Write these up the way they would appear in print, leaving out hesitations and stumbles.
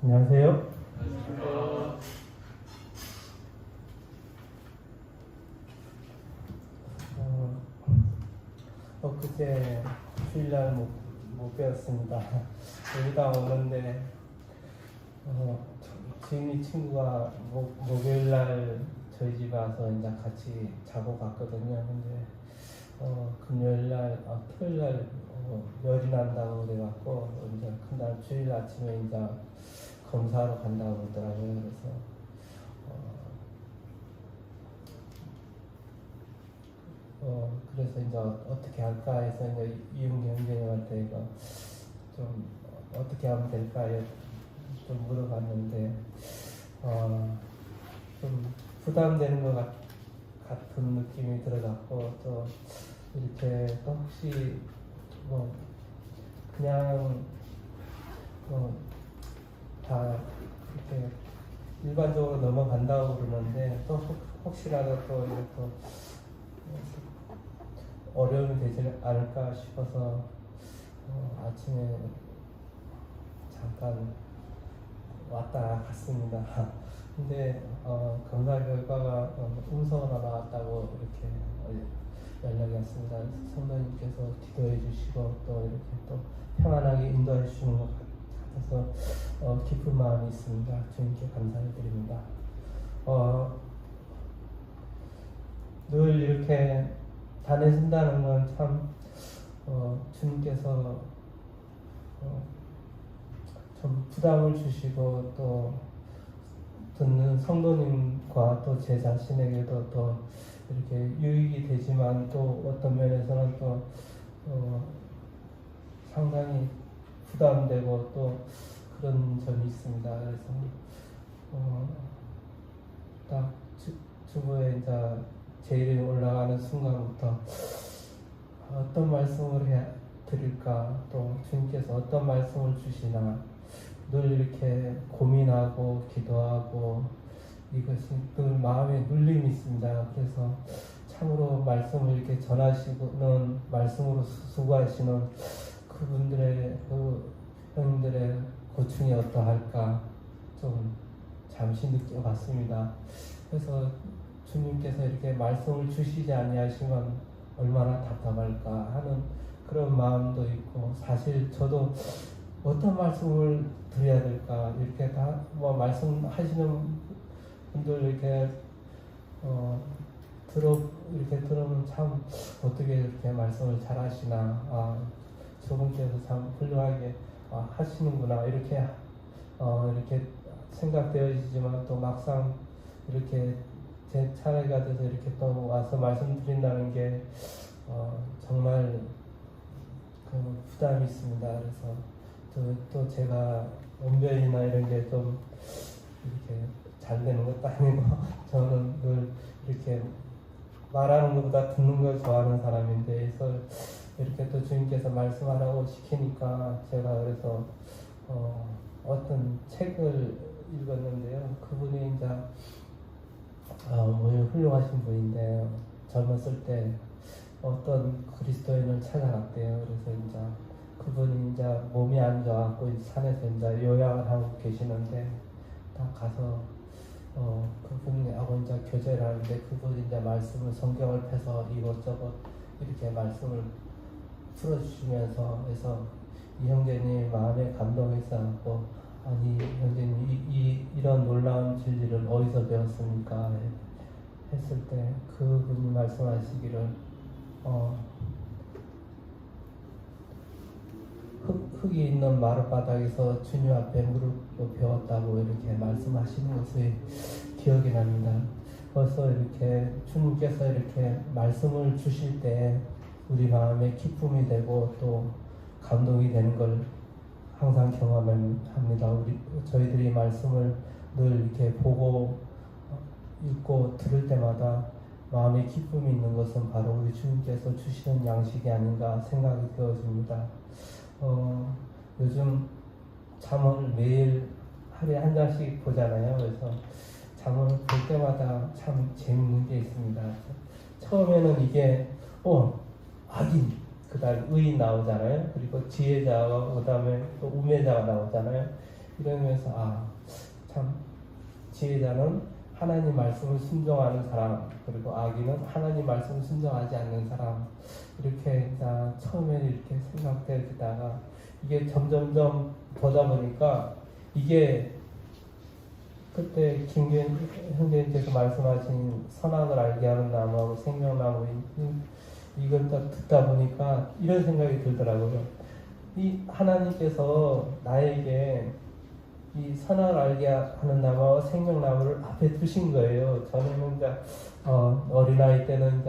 안녕하세요. 어, 엊그제 주일날 못 배웠습니다. 여기다 오는데 지은이 친구가 목요일날 저희 집에 와서 이제 같이 자고 갔거든요. 근데 금요일날, 토요일날 열이 난다고 그래갖고 이제 그날 주일 아침에 이제 검사하러 간다고 그러더라고요. 그래서 이제 어떻게 할까 해서 이제 이은기 형제님한테 이거 좀 어떻게 하면 될까 좀 물어봤는데 좀 부담되는 것 같은 느낌이 들어갖고 또 이렇게 또 혹시 그냥 다 이렇게 일반적으로 넘어간다고 그러는데 또 혹시라도 또 이렇게 어려움이 되지 않을까 싶어서 아침에 잠깐 왔다 갔습니다. 근데 검사 결과가 음성으로 나왔다고 이렇게 연락이 왔습니다. 성도님께서 기도해 주시고 또 이렇게 또 평안하게 인도해 주시는 것 같아서 기쁜 마음이 있습니다. 주님께 감사를 드립니다. 늘 이렇게 다니신다는 건 참 주님께서 좀 부담을 주시고 또 듣는 성도님과 또 제 자신에게도 또 이렇게 유익이 되지만 또 어떤 면에서는 또 상당히 부담되고 또 그런 점이 있습니다. 그래서 딱 주부에 이제 제 이름이 올라가는 순간부터 어떤 말씀을 드릴까, 또 주님께서 어떤 말씀을 주시나 늘 이렇게 고민하고 기도하고 이것이 늘 마음에 눌림이 있습니다. 그래서 참으로 말씀을 이렇게 전하시는 말씀으로 수고하시는 그분들의 형님들의 고충이 어떠할까 좀 잠시 느껴봤습니다. 그래서 주님께서 이렇게 말씀을 주시지 아니하시면 얼마나 답답할까 하는 그런 마음도 있고, 사실 저도 어떤 말씀을 드려야 될까 이렇게 다 말씀하시는 분들 이렇게 이렇게 들으면 참 어떻게 이렇게 말씀을 잘하시나, 저분께서 참 훌륭하게 하시는구나 이렇게 생각되어지지만 또 막상 이렇게 제 차례가 돼서 이렇게 또 와서 말씀드린다는 게 정말 그 부담이 있습니다. 그래서 또 제가 언변이나 이런 게 좀 이렇게 잘 되는 것도 아니고 저는 늘 이렇게 말하는 것보다 듣는 걸 좋아하는 사람인데, 그래서 이렇게 또 주님께서 말씀하라고 시키니까 제가 그래서 어떤 책을 읽었는데요. 그분이 이제 훌륭하신 분인데 젊었을 때 어떤 그리스도인을 찾아갔대요. 그래서 이제 그분이 이제 몸이 안 좋아갖고 산에서 이제 요양을 하고 계시는데 딱 가서 그분하고 이제 교제를 하는데 그분이 이제 성경을 펴서 이것저것 이렇게 말씀을 풀어주시면서 해서 이 형제님 마음에 감동이 있어갖고, 아니 형제님 이런 놀라운 진리를 어디서 배웠습니까? 했을 때 그분이 말씀하시기를 흙이 있는 마룻바닥에서 주님 앞에 무릎 배웠다고 이렇게 말씀하시는 것이 기억이 납니다. 벌써 이렇게 주님께서 이렇게 말씀을 주실 때 우리 마음에 기쁨이 되고 또 감동이 되는 걸 항상 경험합니다. 저희들이 말씀을 늘 이렇게 보고 읽고 들을 때마다 마음에 기쁨이 있는 것은 바로 우리 주님께서 주시는 양식이 아닌가 생각이 되어집니다. 요즘 잠언을 매일 하루에 한 장씩 보잖아요. 그래서 잠언을 볼 때마다 참 재밌는 게 있습니다. 처음에는 이게 악인, 그 다음에 의인 나오잖아요. 그리고 지혜자와 그 다음에 또 우매자가 나오잖아요. 이러면서 참 지혜자는 하나님 말씀을 순종하는 사람, 그리고 악인은 하나님 말씀을 순종하지 않는 사람, 이렇게 처음에는 이렇게 생각되다가 이게 점점점 보다 보니까 이게 그때 김규현 형제님께서 말씀하신 선악을 알게 하는 나무하고 생명나무인 이걸 딱 듣다 보니까 이런 생각이 들더라고요. 이 하나님께서 나에게 이 선악을 알게 하는 나무와 생명나무를 앞에 두신 거예요. 전에는 어린아이 때는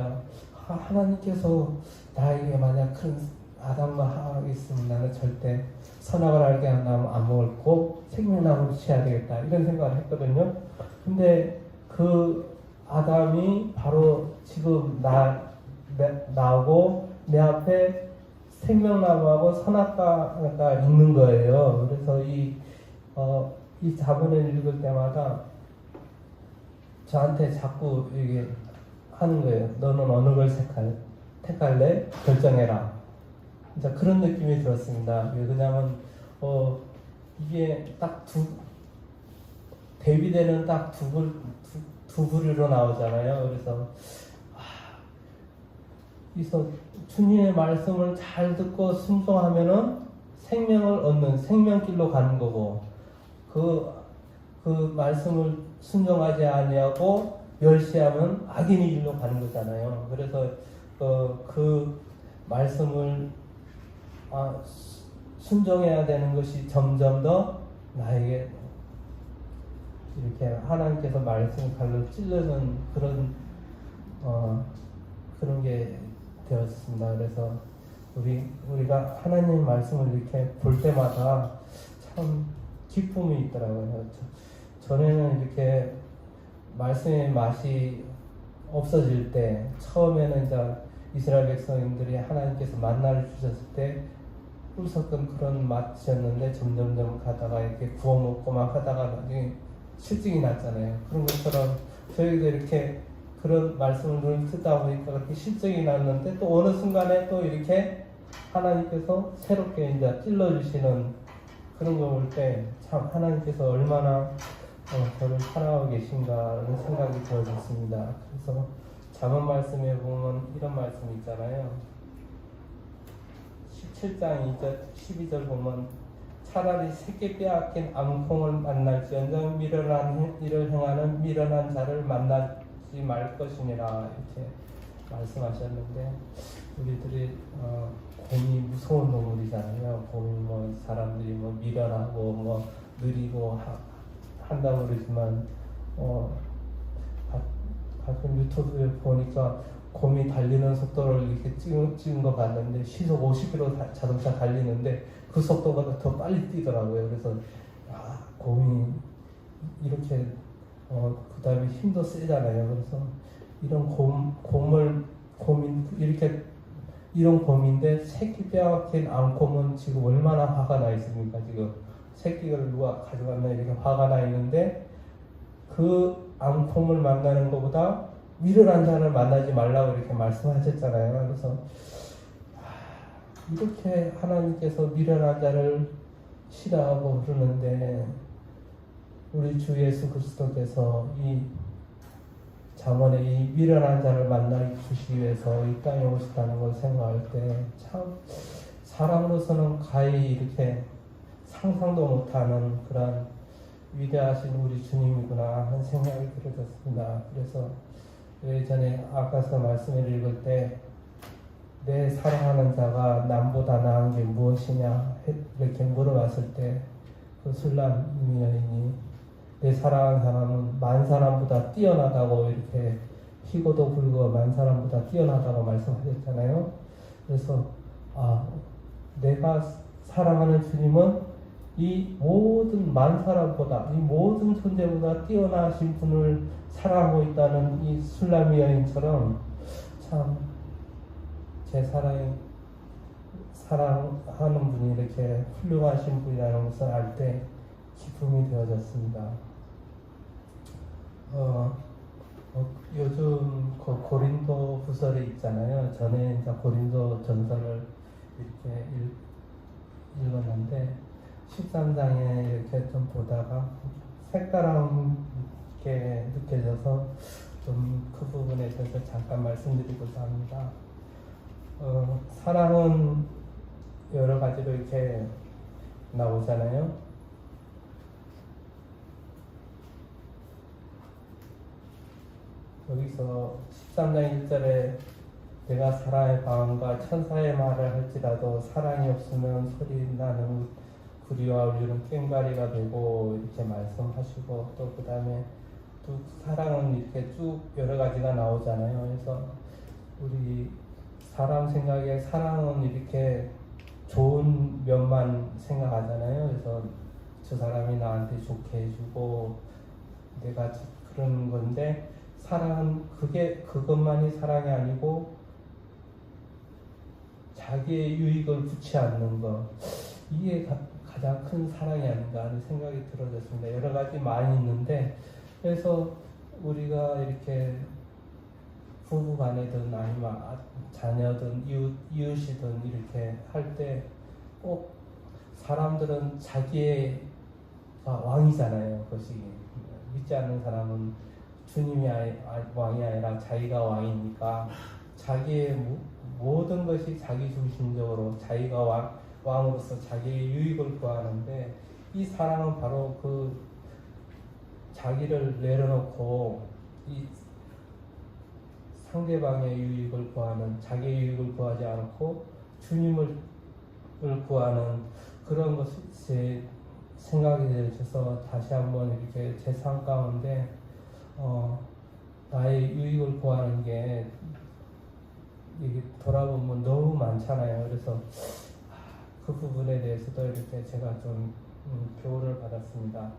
하나님께서 나에게 만약 큰 아담과 하와가 있으면 나는 절대 선악을 알게 하는 나무 안 먹을 거 생명나무를 취해야 되겠다 이런 생각을 했거든요. 근데 그 아담이 바로 지금 나하고 내 앞에 생명나무하고 선악과가 있는 거예요. 그래서 이 자문을 읽을 때마다 저한테 자꾸 이게 하는 거예요. 너는 어느 걸 택할래? 결정해라. 이제 그런 느낌이 들었습니다. 왜냐하면 이게 딱 대비되는 딱 두 부류로 나오잖아요. 그래서 주님의 말씀을 잘 듣고 순종하면은 생명을 얻는 생명길로 가는 거고, 그 말씀을 순종하지 아니하고 멸시하면 악인의 길로 가는 거잖아요. 그래서 그 말씀을 순종해야 되는 것이 점점 더 나에게 이렇게 하나님께서 말씀을 칼로 찔르는 그런 게 되었습니다. 그래서 우리가 하나님 말씀을 이렇게 볼 때마다 참 기쁨이 있더라고요. 전에는 이렇게 말씀의 맛이 없어질 때, 처음에는 이스라엘 백성들이 하나님께서 만나를 주셨을 때 꿀섞은 그런 맛이었는데 점점점 가다가 이렇게 구워 먹고 막 하다가 나중에 실증이 났잖아요. 그런 것처럼 저희도 이렇게 그런 말씀을 늘 듣다 보니까 그렇게 실증이 났는데 또 어느 순간에 또 이렇게 하나님께서 새롭게 찔러주시는 그런 거 볼 때 참 하나님께서 얼마나 저를 사랑하고 계신가라는 생각이 들어졌습니다. 그래서 잠언 말씀에 보면 이런 말씀 있잖아요. 17장 12절 보면 차라리 새끼 빼앗긴 암콩을 만날지언정 미련한 일을 행하는 미련한 자를 만나지 말 것이니라 이렇게 말씀하셨는데, 우리들이 곰이 무서운 동물이잖아요. 곰이 사람들이 미련하고 느리고 한다고 그러지만 가끔 유튜브에 보니까 곰이 달리는 속도를 이렇게 찍은 거 봤는데 시속 50km 자동차 달리는데 그 속도보다 더 빨리 뛰더라고요. 그래서 곰이 이렇게 그 다음에 힘도 세잖아요. 그래서 이런 곰이 이런 곰인데 새끼 빼앗긴 암곰은 지금 얼마나 화가 나 있습니까? 지금 새끼를 누가 가져갔나 이렇게 화가 나 있는데, 그 암곰을 만나는 것보다 미련한 자를 만나지 말라고 이렇게 말씀하셨잖아요. 그래서 이렇게 하나님께서 미련한 자를 싫어하고 그러는데, 우리 주 예수 그리스도께서 이 잠언에 이 미련한 자를 만나 주시기 위해서 이 땅에 오셨다는 걸 생각할 때 참 사람으로서는 가히 이렇게 상상도 못하는 그런 위대하신 우리 주님이구나 하는 생각이 들어졌습니다. 그래서 예전에 아까서 말씀을 읽을 때 내 사랑하는 자가 남보다 나은 게 무엇이냐 이렇게 물어봤을 때 그 술람 여인이 내 사랑하는 사람은 만 사람보다 뛰어나다고 이렇게 희고도 불고 만 사람보다 뛰어나다고 말씀하셨잖아요. 그래서 내가 사랑하는 주님은 이 모든 만 사람보다 이 모든 존재보다 뛰어나신 분을 사랑하고 있다는 이 술람이 여인처럼 참 제 사랑하는 분이 이렇게 훌륭하신 분이라는 것을 알 때 기쁨이 되어졌습니다. 요즘 고린도 후설이 있잖아요. 전에 고린도 전서를 이렇게 읽었는데 13장에 이렇게 좀 보다가 색다르게 느껴져서 좀 그 부분에 대해서 잠깐 말씀드리고자 합니다. 사랑은 여러 가지로 이렇게 나오잖아요. 여기서 13장 1절에 내가 사람의 마음과 천사의 말을 할지라도 사랑이 없으면 소리 나는 구리와 울리는 꽹과리가 되고 이렇게 말씀하시고, 또 그 다음에 또 사랑은 이렇게 쭉 여러 가지가 나오잖아요. 그래서 우리 사람 생각에 사랑은 이렇게 좋은 면만 생각하잖아요. 그래서 저 사람이 나한테 좋게 해주고 내가 그런 건데, 사랑은 그것만이 사랑이 아니고 자기의 유익을 붙지 않는 것, 이게 가장 큰 사랑이 아닌가 하는 생각이 들어졌습니다. 여러 가지 많이 있는데, 그래서 우리가 이렇게 부부간이든 아니면 자녀든 이웃이든 이렇게 할 때 꼭 사람들은 자기의 왕이잖아요. 그것이 믿지 않는 사람은 주님이 왕이 아니라 자기가 왕이니까 자기의 모든 것이 자기 중심적으로 자기가 왕으로서 자기의 유익을 구하는데, 이 사랑은 바로 그 자기를 내려놓고 이 상대방의 유익을 구하는, 자기의 유익을 구하지 않고 주님을 구하는 그런 것이 제 생각이 되셔서 다시 한번 이렇게 제 삶 가운데 나의 유익을 구하는 게 이게 돌아보면 너무 많잖아요. 그래서 그 부분에 대해서도 이렇게 제가 좀 교훈을 받았습니다.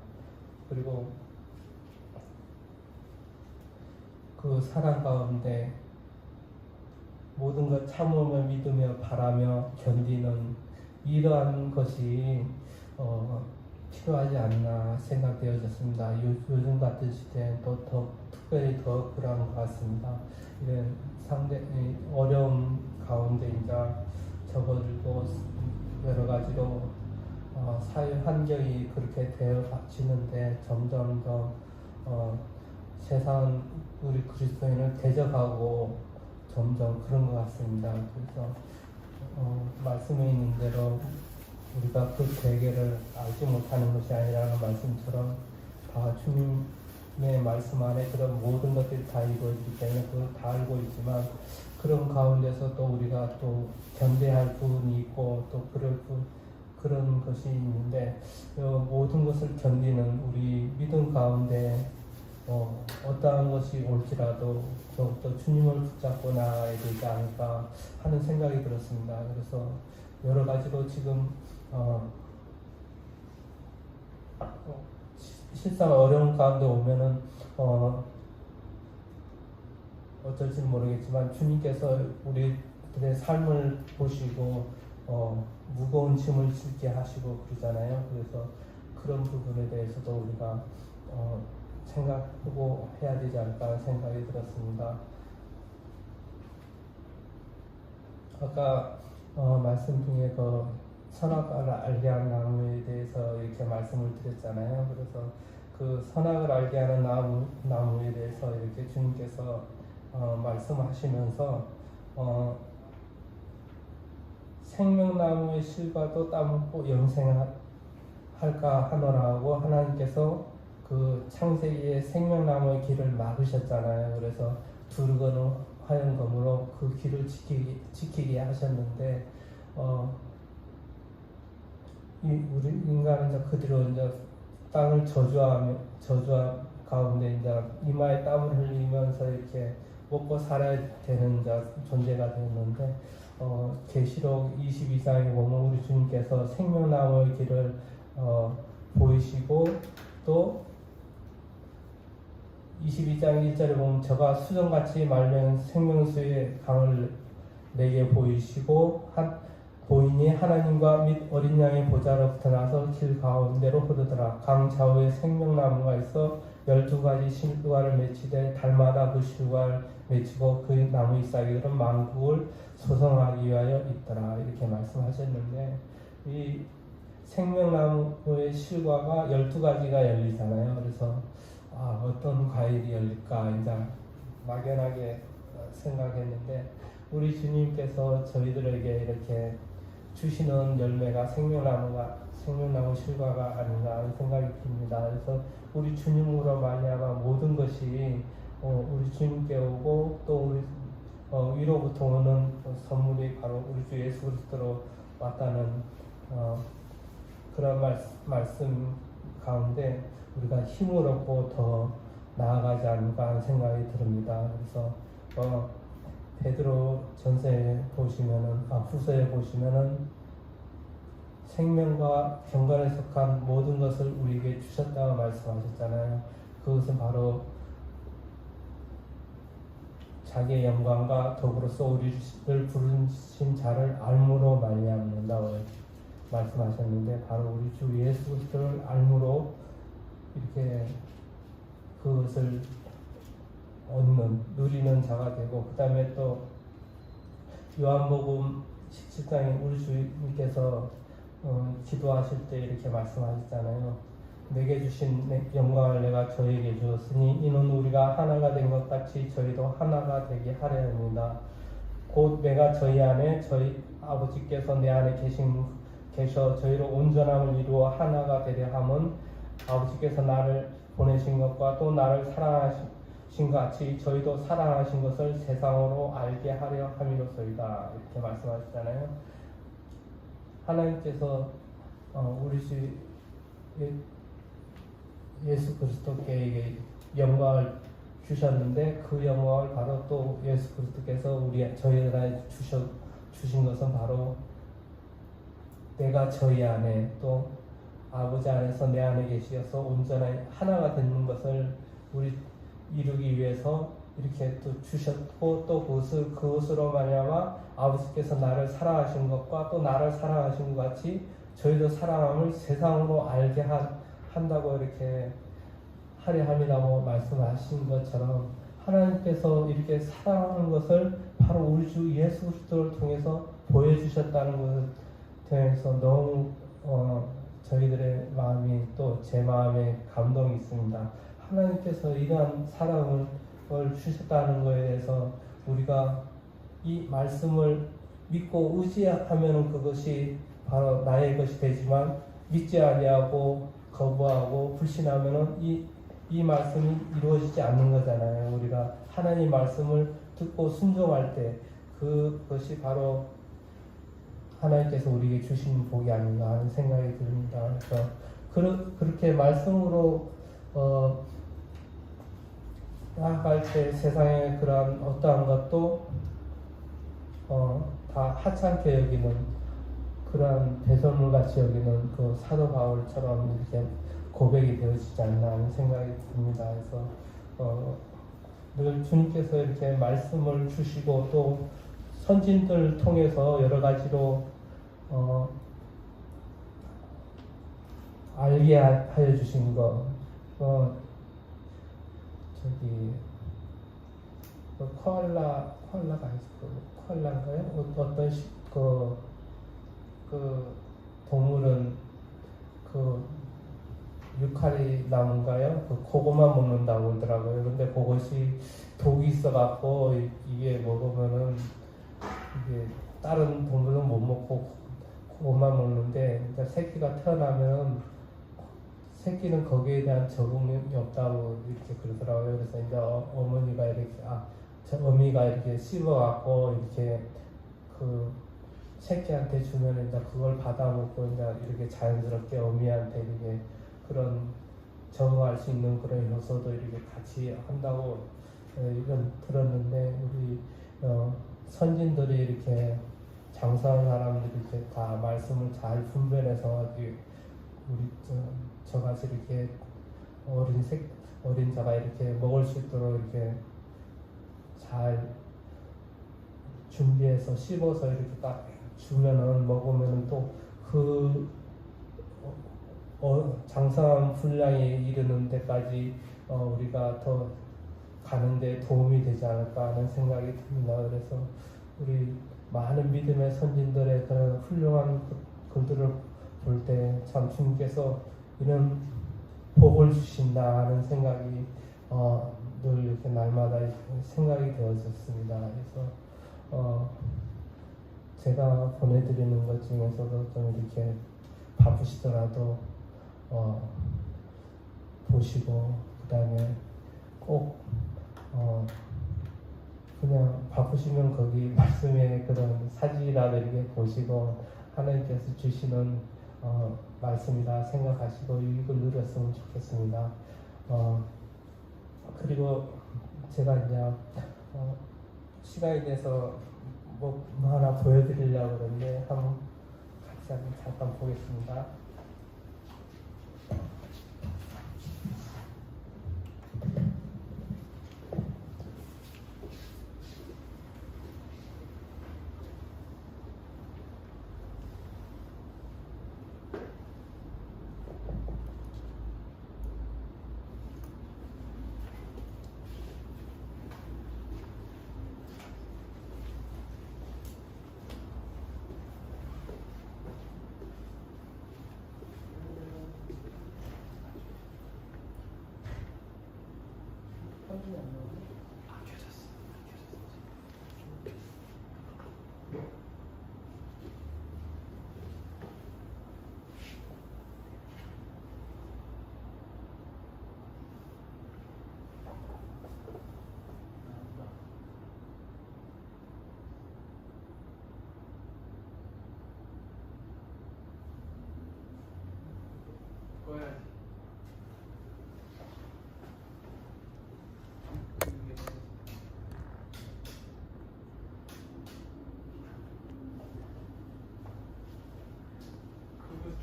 그리고 그 사랑 가운데 모든 것 참으며 믿으며 바라며 견디는 이러한 것이 필요하지 않나 생각되어졌습니다. 요즘 같은 시대에 더 특별히 더 그런 것 같습니다. 이런 어려움 가운데 이제 접어들고 여러 가지로 사회 환경이 그렇게 되어지는데 점점 더 세상 우리 그리스도인을 대적하고 점점 그런 것 같습니다. 그래서 말씀에 있는 대로 우리가 그 계계를 알지 못하는 것이 아니라는 말씀처럼 다 주님의 말씀 안에 그런 모든 것들이 다 이루어지기 때문에 그걸 다 알고 있지만, 그런 가운데서 또 우리가 또 견뎌야 할 부분이 있고 또 그런 것이 있는데, 모든 것을 견디는 우리 믿음 가운데 어떠한 것이 올지라도 더욱더 주님을 붙잡고 나아야 되지 않을까 하는 생각이 들었습니다. 그래서 여러 가지로 지금 실상 어려운 가운데 오면은 어쩔지 모르겠지만 주님께서 우리들의 삶을 보시고 무거운 짐을 짓게 하시고 그러잖아요. 그래서 그런 부분에 대해서도 우리가 생각하고 해야 되지 않을까 하는 생각이 들었습니다. 아까 말씀 중에 그 선악을 알게 하는 나무에 대해서 이렇게 말씀을 드렸잖아요. 그래서 그 선악을 알게 하는 나무에 대해서 이렇게 주님께서 말씀하시면서 생명나무의 실과도 따먹고 영생할까 하노라 하고, 하나님께서 그 창세기에 생명나무의 길을 막으셨잖아요. 그래서 두르거는 화염검으로 그 길을 지키게 하셨는데, 우리 인간은 이제 그대로 이제 땅을 저주하 가운데 이제 이마에 땀을 흘리면서 이렇게 먹고 살아야 되는 존재가 되었는데, 계시록 22장에 보면 우리 주님께서 생명나무의 길을 보이시고, 또 22장 1절에 보면 저가 수정같이 말른 생명수의 강을 내게 보이시고 보이니 하나님과 및 어린 양의 보좌로부터 나서 길 가운데로 흐르더라. 강 좌우에 생명나무가 있어 12가지 실과를 맺히되 달마다 그 실과를 맺히고 그 나무 잎사귀들은 만국을 소성하기 위하여 있더라. 이렇게 말씀하셨는데, 이 생명나무의 실과가 12가지가 열리잖아요. 그래서 어떤 과일이 열릴까 이제 막연하게 생각했는데 우리 주님께서 저희들에게 이렇게 주시는 열매가 생명나무 실과가 아닌가 하는 생각이 듭니다. 그래서 우리 주님으로 말미암아 모든 것이 우리 주님께 오고 또 우리 위로부터 오는 선물이 바로 우리 주 예수 그리스도로 왔다는 그런 말씀 가운데 우리가 힘을 얻고 더 나아가지 않을까 하는 생각이 듭니다. 그래서 베드로 전서에 보시면은 후서에 보시면은 생명과 경건에 속한 모든 것을 우리에게 주셨다고 말씀하셨잖아요. 그것은 바로 자기의 영광과 더불어서 우리를 부르신 자를 알므로 말미암는다고 말씀하셨는데 바로 우리 주 예수 그리스도를 알므로 이렇게 그것을 누리는 자가 되고 그 다음에 또 요한복음 17장에 우리 주님께서 기도하실 때 이렇게 말씀하셨잖아요. 내게 주신 영광을 내가 저에게 주었으니 이는 우리가 하나가 된 것 같이 저희도 하나가 되게 하려 합니다. 곧 내가 저희 안에 저희 아버지께서 내 안에 계셔 저희로 온전함을 이루어 하나가 되려 함은 아버지께서 나를 보내신 것과 또 나를 사랑하신 것 같이 저희도 사랑하신 것을 세상으로 알게 하려 함이로소이다. 이렇게 말씀하셨잖아요. 하나님께서 우리 주 예수 그리스도께 영광을 주셨는데 그 영광을 바로 또 예수 그리스도께서 저희들에게 주신 것은 바로 내가 저희 안에 또 아버지 안에서 내 안에 계시어서 온전히 하나가 되는 것을 우리 이루기 위해서 이렇게 또 주셨고 또 그것으로 말미암아 아버지께서 나를 사랑하신 것과 또 나를 사랑하신 것 같이 저희도 사랑함을 세상으로 알게 한다고 이렇게 하려 함이라고 말씀하신 것처럼 하나님께서 이렇게 사랑하는 것을 바로 우리 주 예수 그리스도를 통해서 보여주셨다는 것을 통해서 너무 저희들의 마음이 또 제 마음에 감동이 있습니다. 하나님께서 이러한 사랑을 주셨다는 것에 대해서 우리가 이 말씀을 믿고 의지하면 그것이 바로 나의 것이 되지만 믿지 아니하고 거부하고 불신하면은 이 말씀이 이루어지지 않는 거잖아요. 우리가 하나님 말씀을 듣고 순종할 때 그것이 바로 하나님께서 우리에게 주신 복이 아닌가 하는 생각이 듭니다. 그래서 그렇게 말씀으로 나아갈 때 세상에 그러한 어떠한 것도 다 하찮게 여기는 그러한 배설물 같이 여기는 그 사도 바울처럼 이렇게 고백이 되어지지 않나 하는 생각이 듭니다. 그래서 늘 주님께서 이렇게 말씀을 주시고 또 선진들 통해서 여러 가지로 알게 하여 주신 거, 코알라인가요? 어떤 그 동물은 유카리 나무인가요? 그거만 먹는다고 그러더라고요. 근데 그것이 독이 있어갖고 이게 먹으면은 이게 다른 동물은 못 먹고 그것만 먹는데 이제 새끼가 태어나면 새끼는 거기에 대한 적응이 없다고 이렇게 그러더라고요. 그래서 이제 어머니가 이렇게 어미가 이렇게 씹어갖고 이렇게 그 새끼한테 주면 이제 그걸 받아먹고 이제 이렇게 자연스럽게 어미한테 이렇게 그런 적응할 수 있는 그런 요소도 이렇게 같이 한다고 이런 들었는데 우리 선진들이 이렇게 장사하는 사람들이 이렇게 다 말씀을 잘 분별해서 우리 저같이 이렇게 어린 자가 이렇게 먹을 수 있도록 이렇게 잘 준비해서 씹어서 이렇게 딱 주면은 먹으면은 또 장사한 분량이 이르는 데까지 우리가 더 가는데 도움이 되지 않을까 하는 생각이 듭니다. 그래서 우리 많은 믿음의 선진들의 그런 훌륭한 글들을 볼 때 참 주님께서 이런 복을 주신다 하는 생각이 늘 이렇게 날마다 생각이 되어졌습니다. 그래서 제가 보내드리는 것 중에서도 좀 이렇게 바쁘시더라도 보시고 그 다음에 꼭 그냥 바쁘시면 거기 말씀에 그런 사진이라도 이렇게 보시고 하나님께서 주시는 말씀이라 생각하시고 이걸 누렸으면 좋겠습니다. 그리고 제가 이제 시간이 돼서 뭐 하나 보여드리려고 그러는데 한번 같이 잠깐 보겠습니다.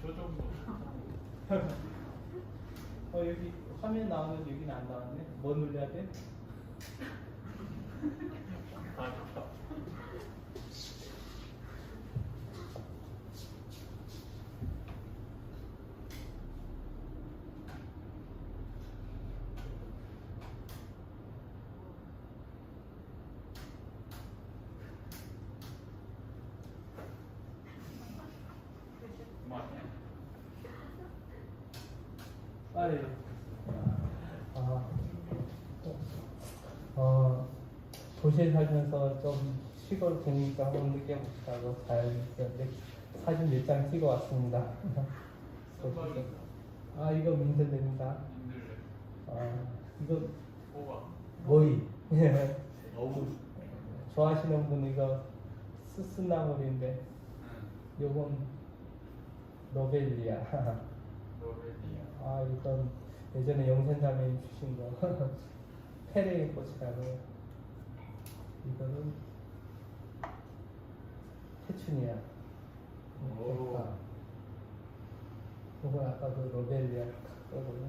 저 정도. 여기 화면 나오는데 여기는 안 나왔네. 뭐 눌러야 돼? 빨리. 도시에 살면서 좀 시골 분위기가 한번 느껴보시라고 잘 사진 몇 장 찍어 왔습니다. 이거 민들레입니다. 이거 모이. 좋아하시는 분 이거 스스나물인데 요건 로벨리아. 이건 예전에 영생자매님 주신 거 페레이 꽃이라고요. 이거는 페추니아. 이건 아까 그 로벨리아 거거든요.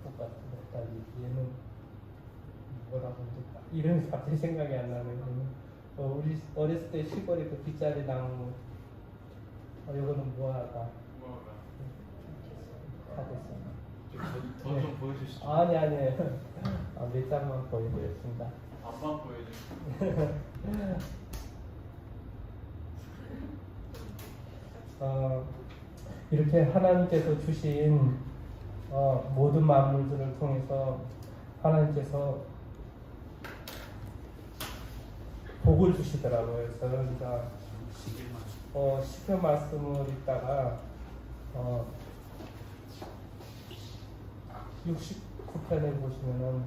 똑같은 얘는 뭐라고 하지? 이름이 갑자기 생각이 안 나네요. 우리 어렸을 때 시골에 그 빗자리 나무. 이거는 무화과. 다 됐습니다. 더좀 보여주시죠. 아니. 몇 장만 보여드렸습니다. 앞만 보여주시죠. 이렇게 하나님께서 주신 모든 만물들을 통해서 하나님께서 복을 주시더라고요. 그래서 우리가 시편 말씀을 읽다가 69편에 보시면은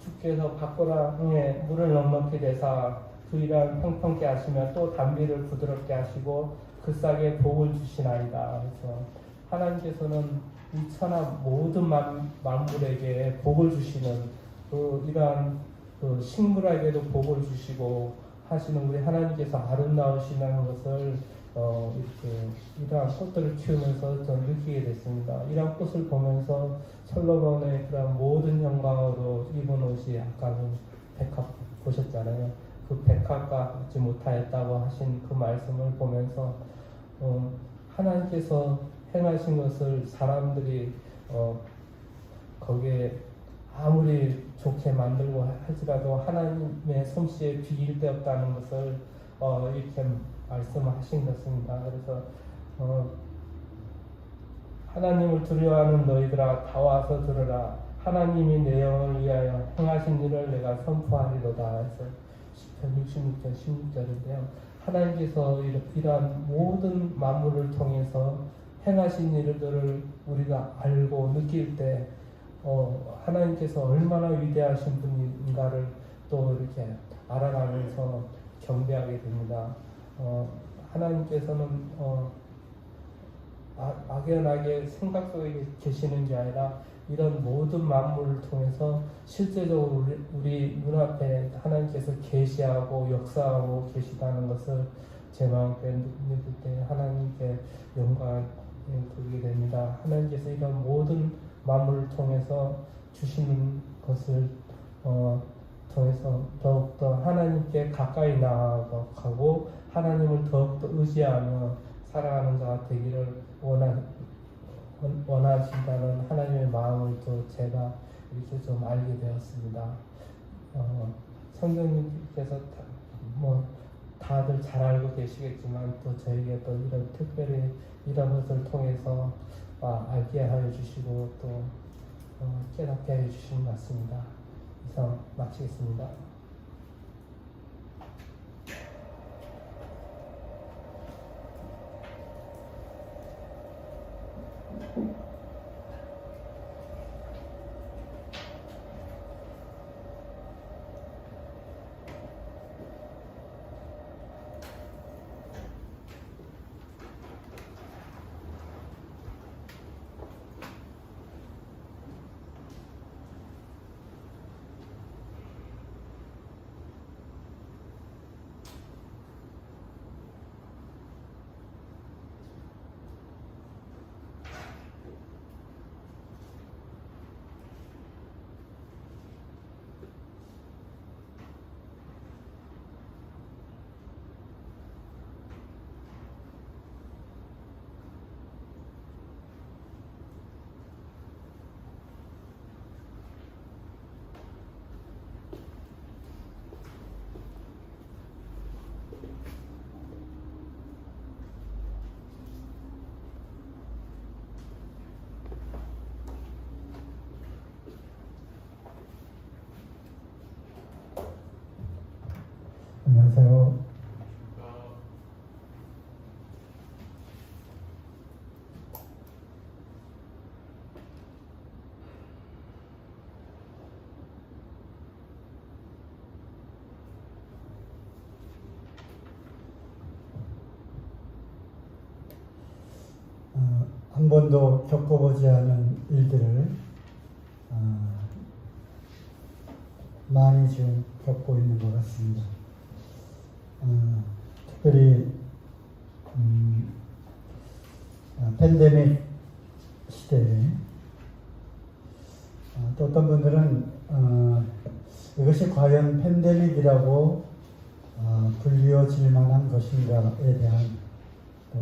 주께서 밖으로 물을 넉넉히 내사 그 일을 평평케 하시며 또 단비를 부드럽게 하시고 그 싹에 복을 주시나이다. 그래서 하나님께서는 이 천하 모든 만물에게 복을 주시는 이러한 식물에게도 복을 주시고 하시는 우리 하나님께서 아름다우시다는 것을 이렇게 이러한 꽃들을 키우면서 좀 느끼게 됐습니다. 이러한 꽃을 보면서 솔로몬의 그런 모든 영광으로 입은 옷이 아까는 백합 보셨잖아요. 그 백합과 같지 못하였다고 하신 그 말씀을 보면서 하나님께서 행하신 것을 사람들이 거기에 아무리 좋게 만들고 할지라도 하나님의 솜씨에 비길 데 없다는 것을 이렇게 말씀하신 것입니다. 그래서 하나님을 두려워하는 너희들아 다 와서 들으라. 하나님이 내 영을 위하여 행하신 일을 내가 선포하리로다. 해서 시편 66편 16절인데요. 하나님께서 이러한 모든 만물을 통해서 행하신 일들을 우리가 알고 느낄 때 하나님께서 얼마나 위대하신 분인가를 또 이렇게 알아가면서 경배하게 됩니다. 하나님께서는 막연하게 생각 속에 계시는 게 아니라 이런 모든 만물을 통해서 실제적으로 우리 눈앞에 하나님께서 계시하고 역사하고 계시다는 것을 제 마음에 느낄 때 하나님께 영광을 돌리게 됩니다. 하나님께서 이런 모든 만물을 통해서 주시는 것을 통해서 더욱더 하나님께 가까이 나아가고 하나님을 더욱더 의지하며 살아가는 자가 되기를 원하신다는 하나님의 마음을 또 제가 이렇게 좀 알게 되었습니다. 성경님께서 다들 잘 알고 계시겠지만 또 저에게 또 이런 특별히 이런 것을 통해서 알게 하여 주시고 또 깨닫게 하여 주신 것 같습니다. 이상 마치겠습니다. 안녕하세요. 한 번도 겪어보지 않은 일들을 많이 지금 겪고 있는 것 같습니다. 특별히 팬데믹 시대에 또 어떤 분들은 이것이 과연 팬데믹이라고 불리워질 만한 것인가에 대한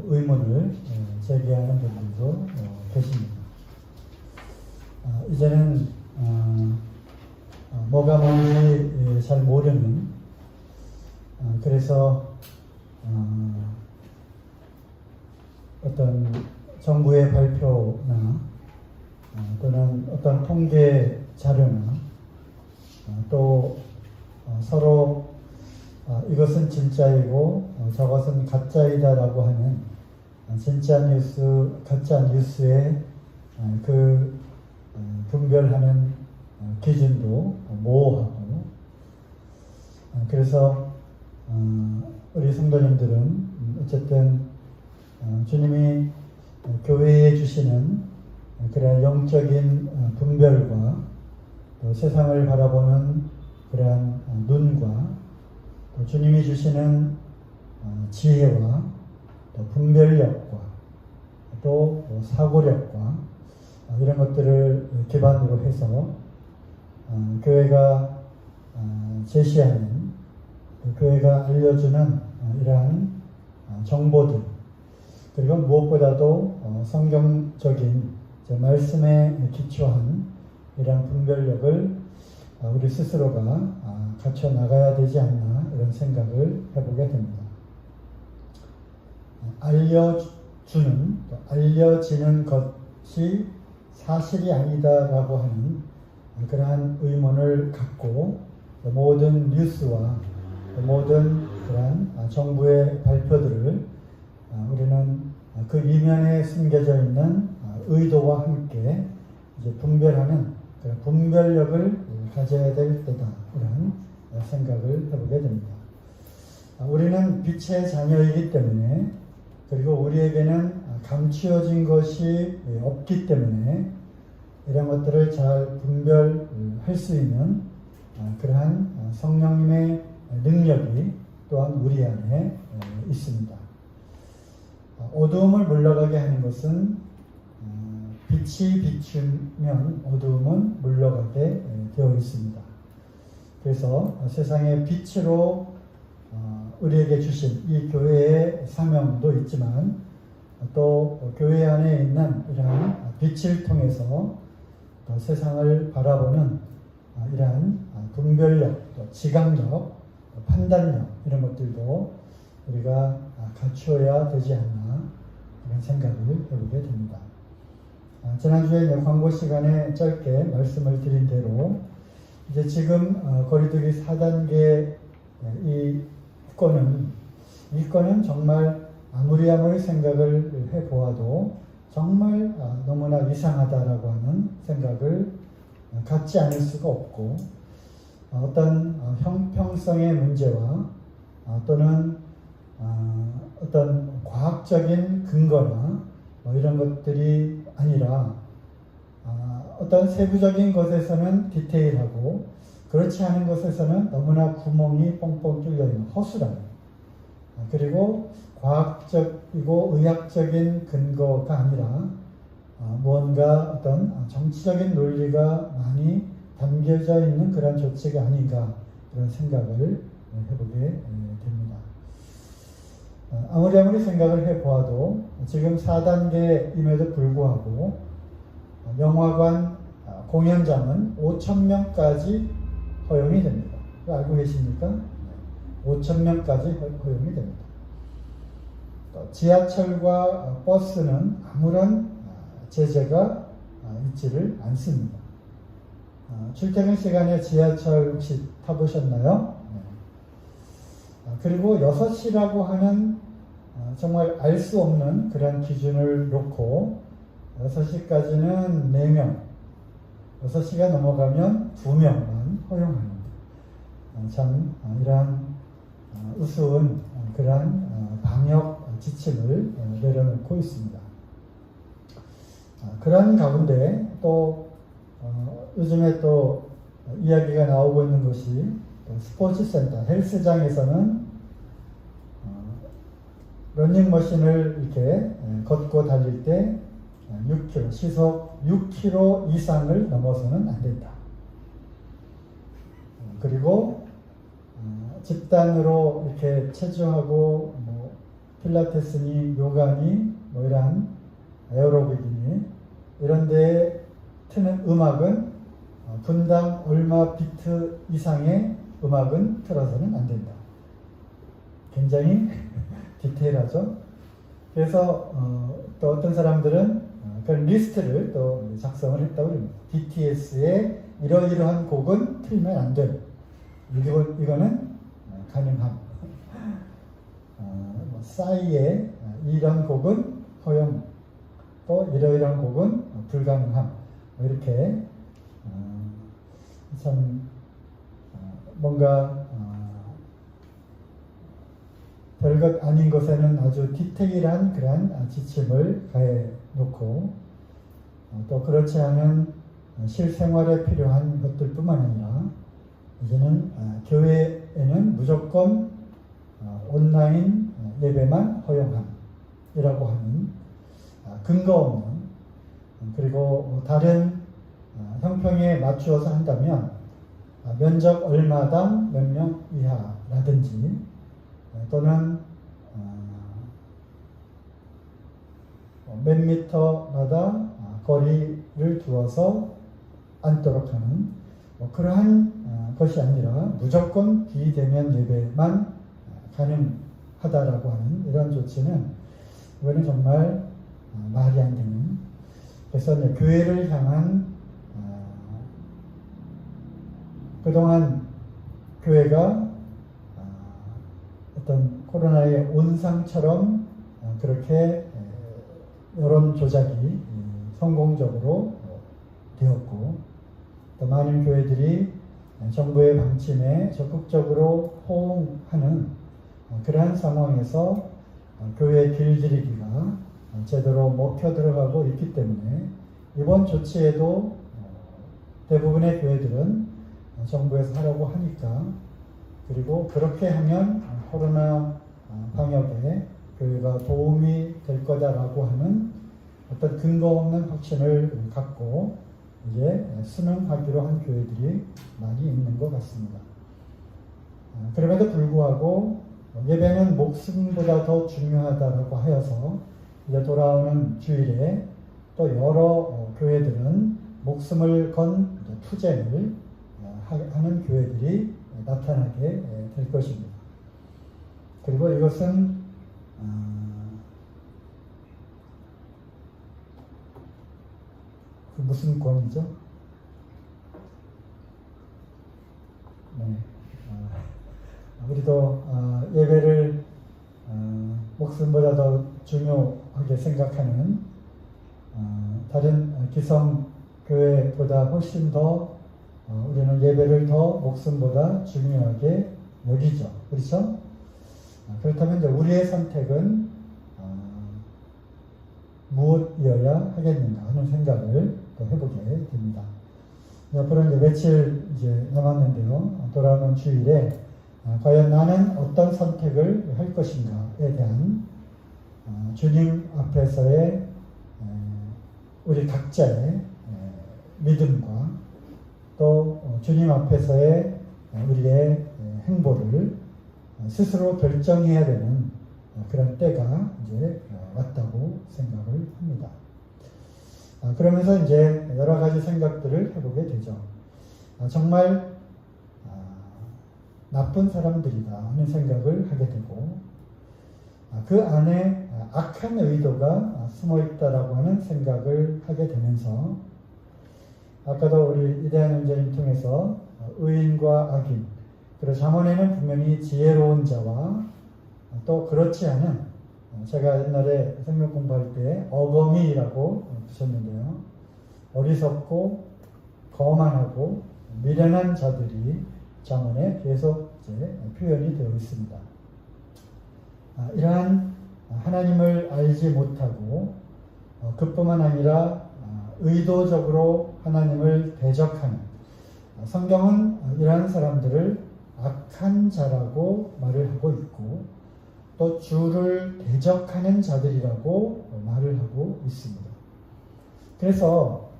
의문을 제기하는 분들도 계십니다. 이제는 뭐가 뭔지 잘 모르는 그래서 어떤 정부의 발표나 또는 어떤 통계 자료나 또 서로 이것은 진짜이고 저것은 가짜이다라고 하는 진짜 뉴스, 가짜 뉴스의 그 분별하는 기준도 모호하고 그래서 우리 성도님들은 어쨌든 주님이 교회에 주시는 그러한 영적인 분별과 또 세상을 바라보는 그러한 눈과 또 주님이 주시는 지혜와 또 분별력과 또 사고력과 이런 것들을 기반으로 해서 교회가 제시하는 교회가 알려주는 이러한 정보들 그리고 무엇보다도 성경적인 말씀에 기초한 이러한 분별력을 우리 스스로가 갖춰 나가야 되지 않나 이런 생각을 해보게 됩니다. 알려주는 또 알려지는 것이 사실이 아니다라고 하는 그러한 의문을 갖고 모든 뉴스와 모든 그러한 정부의 발표들을 우리는 그 이면에 숨겨져 있는 의도와 함께 이제 분별하는 그런 분별력을 가져야 될 때다, 이런 생각을 해보게 됩니다. 우리는 빛의 자녀이기 때문에, 그리고 우리에게는 감추어진 것이 없기 때문에 이런 것들을 잘 분별할 수 있는 그러한 성령님의 능력이 또한 우리 안에 있습니다. 어두움을 물러가게 하는 것은 빛이 비추면 어두움은 물러가게 되어 있습니다. 그래서 세상의 빛으로 우리에게 주신 이 교회의 사명도 있지만, 또 교회 안에 있는 이러한 빛을 통해서 또 세상을 바라보는 이러한 분별력, 또 지각력, 판단력, 이런 것들도 우리가 갖추어야 되지 않나, 그런 생각을 해보게 됩니다. 지난주에 광고 시간에 짧게 말씀을 드린 대로 이제 지금 거리두기 4단계 이 건은 정말 아무리 생각을 해보아도 정말 너무나 이상하다라고 하는 생각을 갖지 않을 수가 없고, 어떤 형평성의 문제와 또는 어떤 과학적인 근거나 이런 것들이 아니라 어떤 세부적인 것에서는 디테일하고, 그렇지 않은 것에서는 너무나 구멍이 뻥뻥 뚫려 있는 허술함, 그리고 과학적이고 의학적인 근거가 아니라 무언가 어떤 정치적인 논리가 많이 담겨져 있는 그런 조치가 아닌가, 그런 생각을 해보게 됩니다. 아무리 생각을 해보아도 지금 4단계임에도 불구하고 영화관 공연장은 5,000명까지 허용이 됩니다. 알고 계십니까? 5,000명까지 허용이 됩니다. 지하철과 버스는 아무런 제재가 있지를 않습니다. 출퇴근 시간에 지하철 혹시 타보셨나요? 그리고 6시라고 하는 정말 알 수 없는 그런 기준을 놓고 6시까지는 4명, 6시가 넘어가면 2명만 허용합니다. 참 이러한 우스운 그러한 방역 지침을 내려놓고 있습니다. 그런 가운데 또 요즘에 또 이야기가 나오고 있는 것이 스포츠센터, 헬스장에서는 러닝머신을 이렇게 걷고 달릴 때 6km, 시속 6km 이상을 넘어서는 안 된다. 그리고 집단으로 이렇게 체조하고 필라테스니 요가니 이러한 에어로빅이니 이런 데에 트는 음악은 분당 얼마 비트 이상의 음악은 틀어서는 안 된다. 굉장히 디테일하죠. 그래서 또 어떤 사람들은 그런 리스트를 또 작성을 했다고 합니다. BTS의 이러이러한 곡은 틀면 안 돼. 이거는 가능함. 싸이의 이런 곡은 허용. 또 이러이러한 곡은 불가능함. 이렇게 참 뭔가 별것 아닌 것에는 아주 디테일한 그러한 지침을 가해놓고, 또 그렇지 않은 실생활에 필요한 것들뿐만 아니라 이제는 교회에는 무조건 온라인 예배만 허용함이라고 하는 근거 없는, 그리고 다른 형평에 맞추어서 한다면 면적 얼마당 몇 명 이하라든지, 또는 몇 미터마다 거리를 두어서 앉도록 하는 그러한 것이 아니라 무조건 비대면 예배만 가능하다라고 하는 이런 조치는 이거는 정말 말이 안 되는. 그래서 이제 교회를 향한 그동안 교회가 어떤 코로나의 온상처럼 그렇게 여론 조작이 성공적으로 되었고, 또 많은 교회들이 정부의 방침에 적극적으로 호응하는 그러한 상황에서 교회 길들이기가 제대로 먹혀 들어가고 있기 때문에 이번 조치에도 대부분의 교회들은 정부에서 하라고 하니까, 그리고 그렇게 하면 코로나 방역에 교회가 도움이 될 거다라고 하는 어떤 근거 없는 확신을 갖고 이제 순응하기로 한 교회들이 많이 있는 것 같습니다. 그럼에도 불구하고 예배는 목숨보다 더 중요하다라고 하여서 이제 돌아오는 주일에 또 여러 교회들은 목숨을 건 투쟁을 하는 교회들이 나타나게 될 것입니다. 그리고 이것은 무슨 권이죠? 네. 우리도 예배를 목숨보다 더 중요하게 생각하는 다른 기성 교회보다 훨씬 더 우리는 예배를 더 목숨보다 중요하게 여기죠. 그렇죠? 그렇다면 이제 우리의 선택은 무엇이어야 하겠는가 하는 생각을 또 해보게 됩니다. 앞으로 이제 며칠 이제 남았는데요. 돌아오는 주일에 과연 나는 어떤 선택을 할 것인가에 대한 주님 앞에서의 우리 각자의 믿음과 또 주님 앞에서의 우리의 행보를 스스로 결정해야 되는 그런 때가 이제 왔다고 생각을 합니다. 그러면서 이제 여러 가지 생각들을 해보게 되죠. 정말 나쁜 사람들이다 하는 생각을 하게 되고, 그 안에 악한 의도가 숨어 있다라고 하는 생각을 하게 되면서, 아까도 우리 이대한 연재님 통해서 의인과 악인, 그리고 잠언에는 분명히 지혜로운 자와 또 그렇지 않은, 제가 옛날에 생명 공부할 때 어거미라고 붙였는데요. 어리석고 거만하고 미련한 자들이 잠언에 계속 이제 표현이 되어 있습니다. 이러한 하나님을 알지 못하고 그뿐만 아니라 의도적으로 하나님을 대적하는, 성경은 이러한 사람들을 악한 자라고 말을 하고 있고 또 주를 대적하는 자들이라고 말을 하고 있습니다. 그래서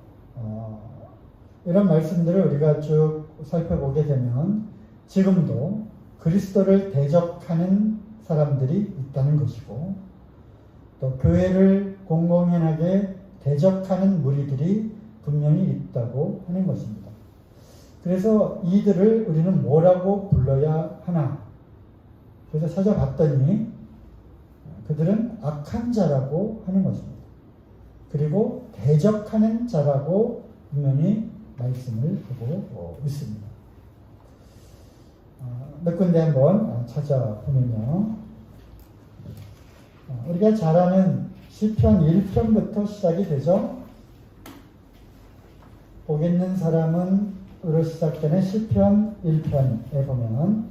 이런 말씀들을 우리가 쭉 살펴보게 되면 지금도 그리스도를 대적하는 사람들이 있다는 것이고, 또 교회를 공공연하게 대적하는 무리들이 분명히 있다고 하는 것입니다. 그래서 이들을 우리는 뭐라고 불러야 하나? 그래서 찾아봤더니 그들은 악한 자라고 하는 것입니다. 그리고 대적하는 자라고 분명히 말씀을 하고 있습니다. 몇 군데 한번 찾아보면요. 우리가 잘 아는 시편 1편부터 시작이 되죠. 복 있는 사람은 으로 시작되는 시편 1편에 보면,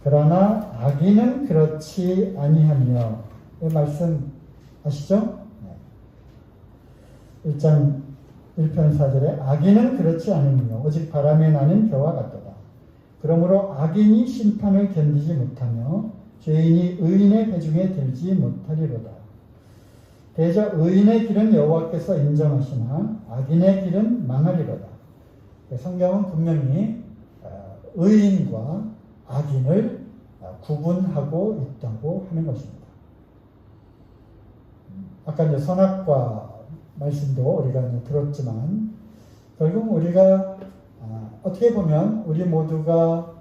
그러나 악인은 그렇지 아니하며, 이 말씀 아시죠? 1장 1편 4절에 악인은 그렇지 않으며 오직 바람에 나는 겨와 같도다. 그러므로 악인이 심판을 견디지 못하며 죄인이 의인의 회중에 들지 못하리로다. 대저 의인의 길은 여호와께서 인정하시나 악인의 길은 망하리로다. 성경은 분명히 의인과 악인을 구분하고 있다고 하는 것입니다. 아까 이제 선악과 말씀도 우리가 이제 들었지만, 결국 우리가 어떻게 보면 우리 모두가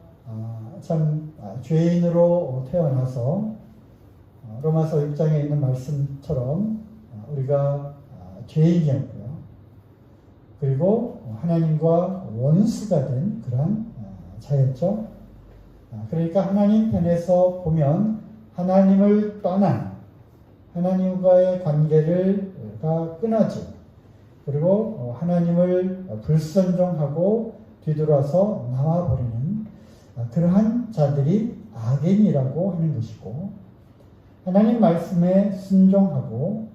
참 죄인으로 태어나서 로마서 6장에 있는 말씀처럼 우리가 죄인이었고요. 그리고 하나님과 원수가 된 그런 자였죠. 그러니까 하나님 편에서 보면 하나님을 떠난 하나님과의 관계가 끊어진 그리고 하나님을 불순종하고 뒤돌아서 나와버리는 그러한 자들이 악인이라고 하는 것이고 하나님 말씀에 순종하고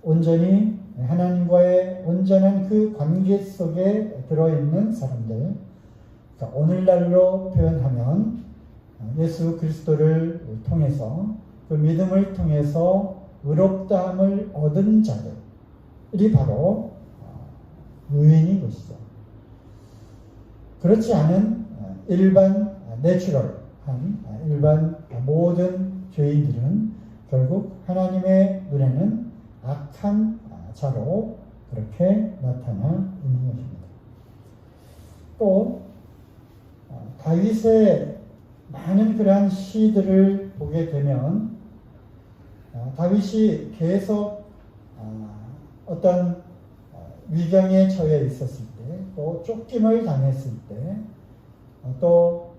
온전히 하나님과의 온전한 그 관계 속에 들어있는 사람들 그러니까 오늘날로 표현하면 예수 그리스도를 통해서 그 믿음을 통해서 의롭다함을 얻은 자들이 바로 의인인 것이죠. 그렇지 않은 일반 내추럴한 일반 모든 죄인들은 결국 하나님의 눈에는 악한 자로 그렇게 나타나 있는 것입니다. 또 다윗의 많은 그러한 시들을 보게 되면 다윗이 계속 어떤 위경에 처해 있었을 때, 또 쫓김을 당했을 때, 또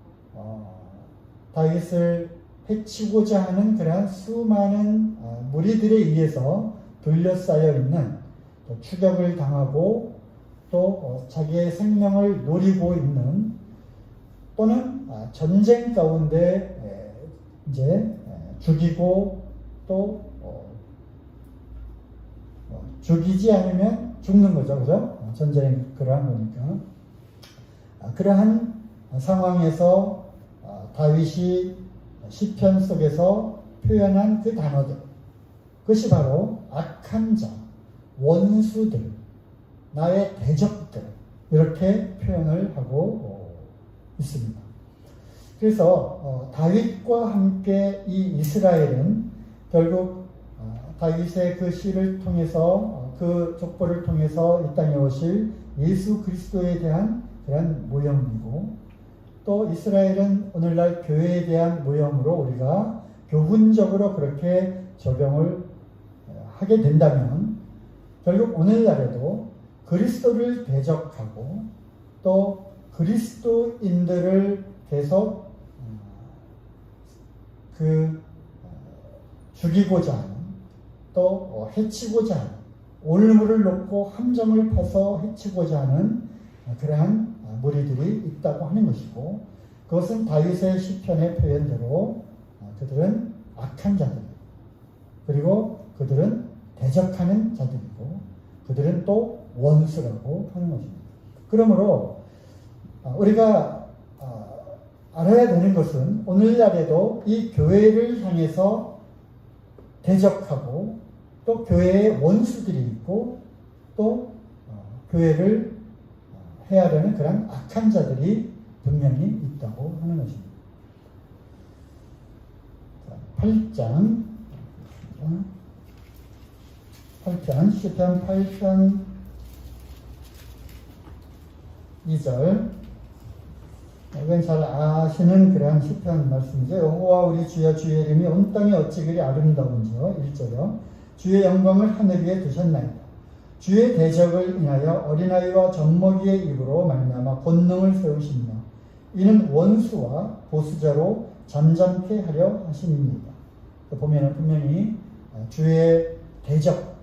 다윗을 해치고자 하는 그러한 수많은 무리들에 의해서 둘러싸여 있는 또 추격을 당하고 또 자기의 생명을 노리고 있는 또는 전쟁 가운데 이제 죽이고 또 죽이지 않으면 죽는 거죠, 그죠? 전쟁 그러한 거니까. 그러한 상황에서 다윗이 시편 속에서 표현한 그 단어들, 그것이 바로 악한 자, 원수들, 나의 대적들 이렇게 표현을 하고 있습니다. 그래서 다윗과 함께 이 이스라엘은 결국 다윗의 그 시를 통해서 그 족보를 통해서 이 땅에 오실 예수 그리스도에 대한 그런 모형이고 또 이스라엘은 오늘날 교회에 대한 모형으로 우리가 교훈적으로 그렇게 적용을 하게 된다면 결국 오늘날에도 그리스도를 대적하고 또 그리스도인들을 계속 죽이고자 하는 또 해치고자 하는 올무를 놓고 함정을 파서 해치고자 하는 그러한 무리들이 있다고 하는 것이고 그것은 다윗의 시편의 표현대로 그들은 악한 자들 그리고 그들은 대적하는 자들이고 그들은 또 원수라고 하는 것입니다. 그러므로 우리가 알아야 되는 것은 오늘날에도 이 교회를 향해서 대적하고 또 교회에 원수들이 있고 또 교회를 해하려는 그런 악한 자들이 분명히 있다고 하는 것입니다. 8편 시편 8편 2절 이건 잘 아시는 그러한 시편 말씀이죠. 여호와 우리 주여 주의 이름이 온 땅에 어찌 그리 아름다운지요. 1절요. 주의 영광을 하늘 위에 두셨나이다. 주의 대적을 인하여 어린아이와 젖먹이의 입으로 말미암아 권능을 세우시며 이는 원수와 보수자로 잠잠케 하려 하심입니다. 보면 분명히 주의 대적,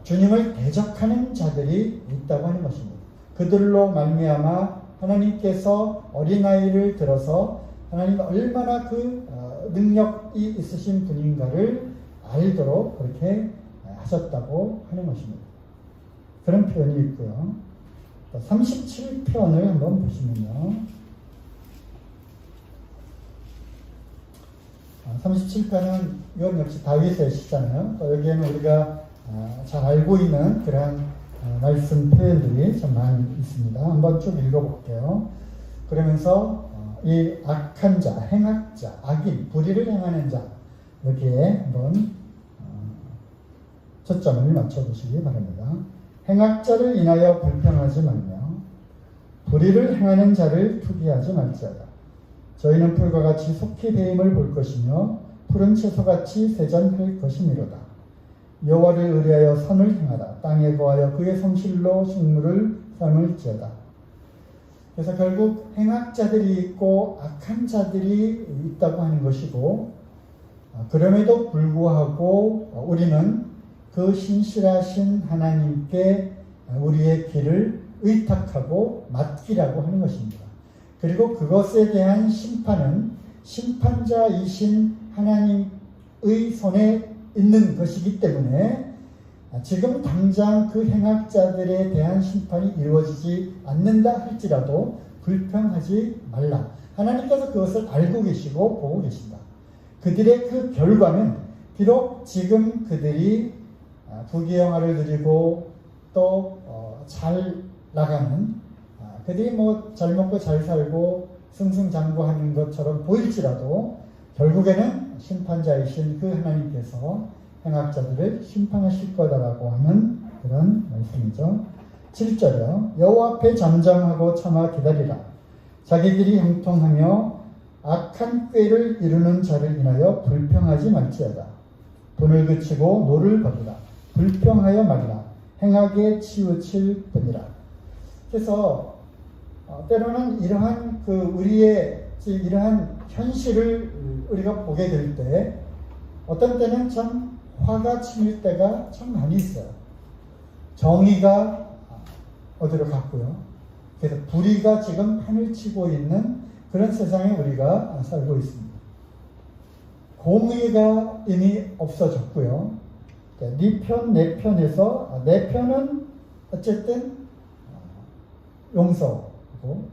주님을 대적하는 자들이 있다고 하는 것입니다. 그들로 말미암아 하나님께서 어린아이를 들어서 하나님이 얼마나 그 능력이 있으신 분인가를 알도록 그렇게 하셨다고 하는 것입니다. 그런 표현이 있고요. 37편을 한번 보시면요. 37편은 이건 역시 다윗의 시잖아요. 또 여기에는 우리가 잘 알고 있는 그런 말씀 표현들이 좀 많이 있습니다. 한번 쭉 읽어볼게요. 그러면서 이 악한 자, 행악자, 악인, 불의를 행하는 자 여기에 한번 초점을 맞춰보시기 바랍니다. 행악자를 인하여 불평하지 말며 불의를 행하는 자를 투기하지 말지어다. 저희는 풀과 같이 속히 배임을 볼 것이며 푸른 채소같이 세전할 것이미로다. 여호와를 의뢰하여 선을 행하라. 땅에 거하여 그의 성실로 식물을 삶을지어다. 그래서 결국 행악자들이 있고 악한 자들이 있다고 하는 것이고, 그럼에도 불구하고 우리는 그 신실하신 하나님께 우리의 길을 의탁하고 맡기라고 하는 것입니다. 그리고 그것에 대한 심판은 심판자이신 하나님의 손에 있는 것이기 때문에 지금 당장 그 행악자들에 대한 심판이 이루어지지 않는다 할지라도 불평하지 말라. 하나님께서 그것을 알고 계시고 보고 계신다. 그들의 그 결과는 비록 지금 그들이 부귀영화를 누리고 또 잘 나가는, 그들이 뭐 잘 먹고 잘 살고 승승장구하는 것처럼 보일지라도 결국에는 심판자이신 그 하나님께서 행악자들을 심판하실 거다라고 하는 그런 말씀이죠. 7절이요. 여호와 앞에 잠잠하고 참아 기다리라. 자기들이 형통하며 악한 꾀를 이루는 자를 인하여 불평하지 말지어다. 분을 그치고 노를 버리라. 불평하여 말이라. 행하게 치우칠 뿐이라. 그래서 때로는 이러한 우리의 이러한 현실을 우리가 보게 될 때 어떤 때는 참 화가 치밀 때가 참 많이 있어요. 정의가 어디로 갔고요. 그래서 불의가 지금 판을 치고 있는 그런 세상에 우리가 살고 있습니다. 공의가 이미 없어졌고요. 네 편, 내 편에서 내 편은 어쨌든 용서하고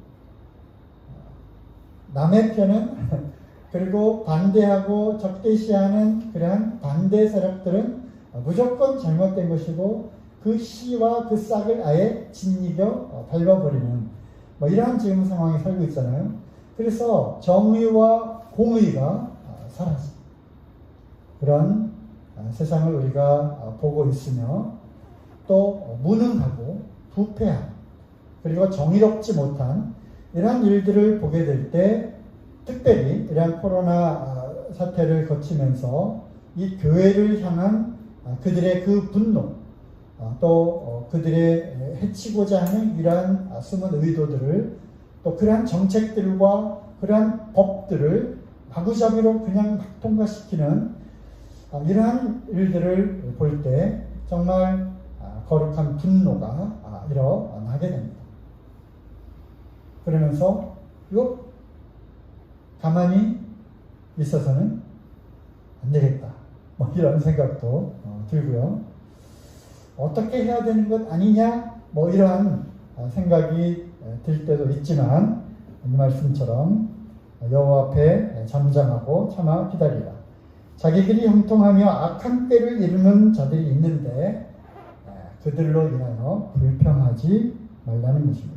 남의 편은 그리고 반대하고 적대시하는 그러한 반대 세력들은 무조건 잘못된 것이고 그 씨와 그 싹을 아예 짓이겨 밟아버리는 이러한 지금 상황에 살고 있잖아요. 그래서 정의와 공의가 사라진 그런 세상을 우리가 보고 있으며 또 무능하고 부패한 그리고 정의롭지 못한 이러한 일들을 보게 될 때 특별히 이러한 코로나 사태를 거치면서 이 교회를 향한 그들의 그 분노 또 그들의 해치고자 하는 이러한 숨은 의도들을 또 그러한 정책들과 그러한 법들을 마구잡이로 그냥 막 통과시키는 이러한 일들을 볼 때 정말 거룩한 분노가 일어나게 됩니다. 그러면서 이거 가만히 있어서는 안 되겠다. 이런 생각도 들고요. 어떻게 해야 되는 것 아니냐? 이러한 생각이 들 때도 있지만 이 말씀처럼 여호와 앞에 잠잠하고 참아 기다리라. 자기들이 형통하며 악한 꾀를 이루는 자들이 있는데 그들로 인하여 불평하지 말라는 것입니다.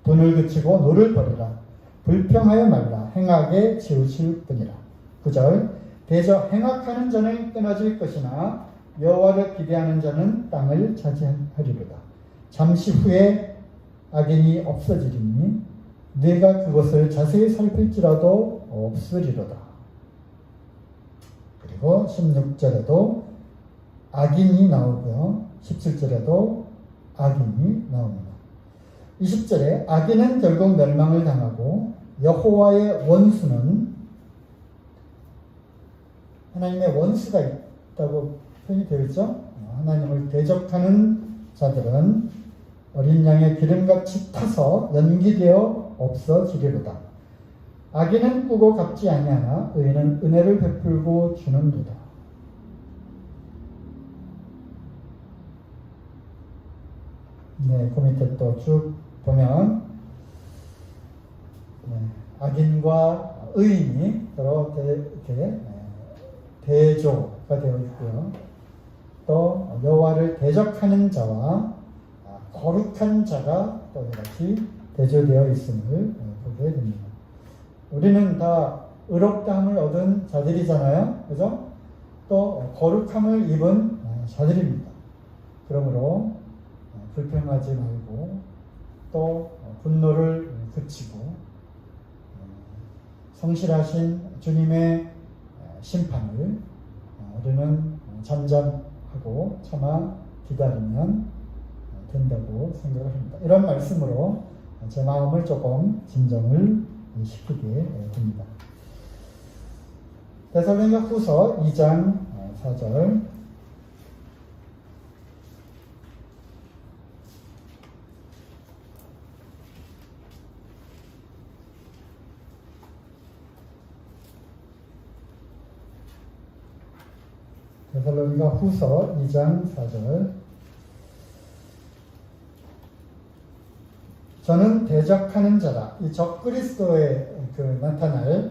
분을 그치고 노를 버리라. 불평하여 말라. 행하게 치우칠 뿐이라. 9절 대저 행악하는 자는 끊어질 것이나 여호와를 기대하는 자는 땅을 차지하리로다. 잠시 후에 악인이 없어지리니 네가 그것을 자세히 살필지라도 없으리로다. 그리고 16절에도 악인이 나오고요. 17절에도 악인이 나옵니다. 20절에 악인은 결국 멸망을 당하고 여호와의 원수는 하나님의 원수가 있다고 표현이 되어 있죠. 하나님을 대적하는 자들은 어린 양의 기름같이 타서 연기되어 없어지리로다. 악인은 꾸고 갚지 아니하나 의인은 은혜를 베풀고 주는도다. 네, 그 밑에 또 쭉 보면 악인과 의인이 서로 이렇게 대조가 되어 있고요. 또 여호와를 대적하는 자와 거룩한 자가 또 이렇게 대조되어 있음을 보게 됩니다. 우리는 다 의롭다함을 얻은 자들이잖아요. 그죠? 또 거룩함을 입은 자들입니다. 그러므로 불평하지 말고 또 분노를 그치고 성실하신 주님의 심판을 우리는 잠잠하고 참아 기다리면 된다고 생각을 합니다. 이런 말씀으로 제 마음을 조금 진정을 시키게 됩니다. 데살로니가 후서 2장 4절 데살로니가 후서 2장 4절 저는 대적하는 자라. 이 적그리스도의 그 나타날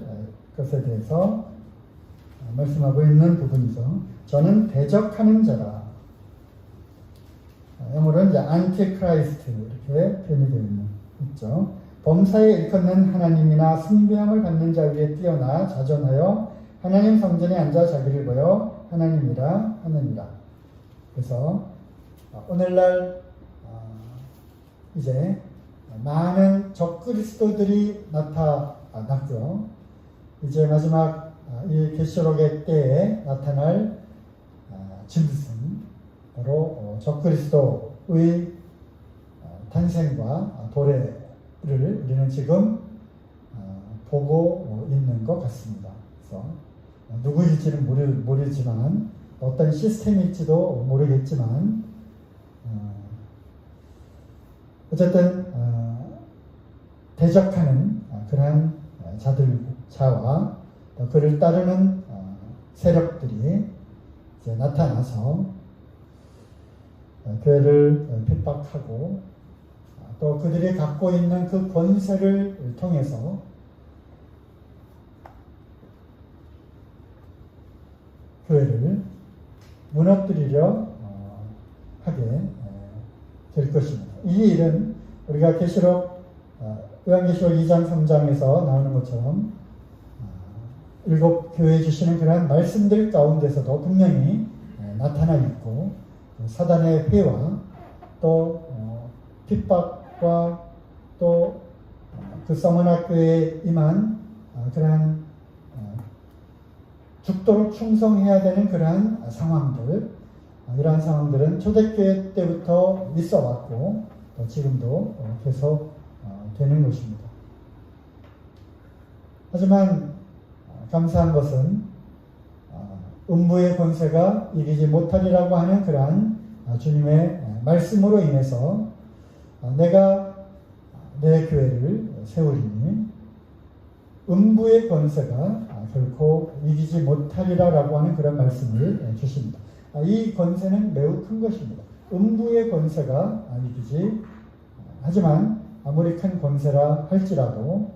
것에 대해서 말씀하고 있는 부분이죠. 저는 대적하는 자라. 영어로는 이제 안티크라이스트 이렇게 표현이 되어 있죠. 범사에 일컫는 하나님이나 숭배함을 받는 자 위에 뛰어나 자존하여 하나님 성전에 앉아 자기를 보여 하나님이라 하느니라. 그래서 오늘날 이제 많은 적그리스도들이 나타났고요. 이제 마지막 이 계시록의 때에 나타날 짐승 바로 적그리스도의 탄생과 도래를 우리는 지금 보고 있는 것 같습니다. 그래서 누구일지는 모르지만 어떤 시스템일지도 모르겠지만 어쨌든 대적하는 그러한 자와 그를 따르는 세력들이 이제 나타나서 교회를 핍박하고 또 그들이 갖고 있는 그 권세를 통해서 교회를 무너뜨리려 하게 될 것입니다. 이 일은 우리가 요한계시록 2장 3장에서 나오는 것처럼 일곱 교회에 주시는 그러한 말씀들 가운데서도 분명히 나타나 있고 사단의 회와 또 핍박과 또 그 서머나교회에 임한 그러한 죽도록 충성해야 되는 그러한 상황들, 이러한 상황들은 초대교회 때부터 있어 왔고 지금도 계속 되는 것입니다. 하지만 감사한 것은 음부의 권세가 이기지 못하리라고 하는 그러한 주님의 말씀으로 인해서 내가 내 교회를 세우리니 음부의 권세가 결코 이기지 못하리라고 하는 그런 말씀을 주십니다. 이 권세는 매우 큰 것입니다. 음부의 권세가 이기지 하지만 아무리 큰 권세라 할지라도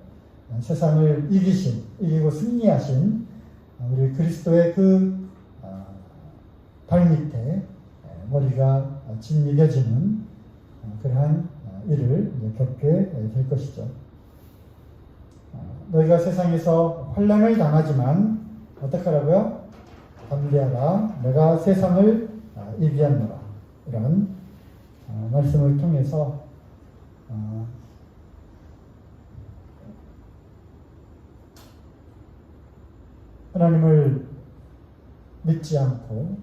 세상을 이기고 승리하신 우리 그리스도의 그 발밑에 머리가 짓이겨지는 그러한 일을 겪게 될 것이죠. 너희가 세상에서 환난을 당하지만 어떡하라고요? 담대하라. 내가 세상을 이기었노라. 이런 말씀을 통해서 하나님을 믿지 않고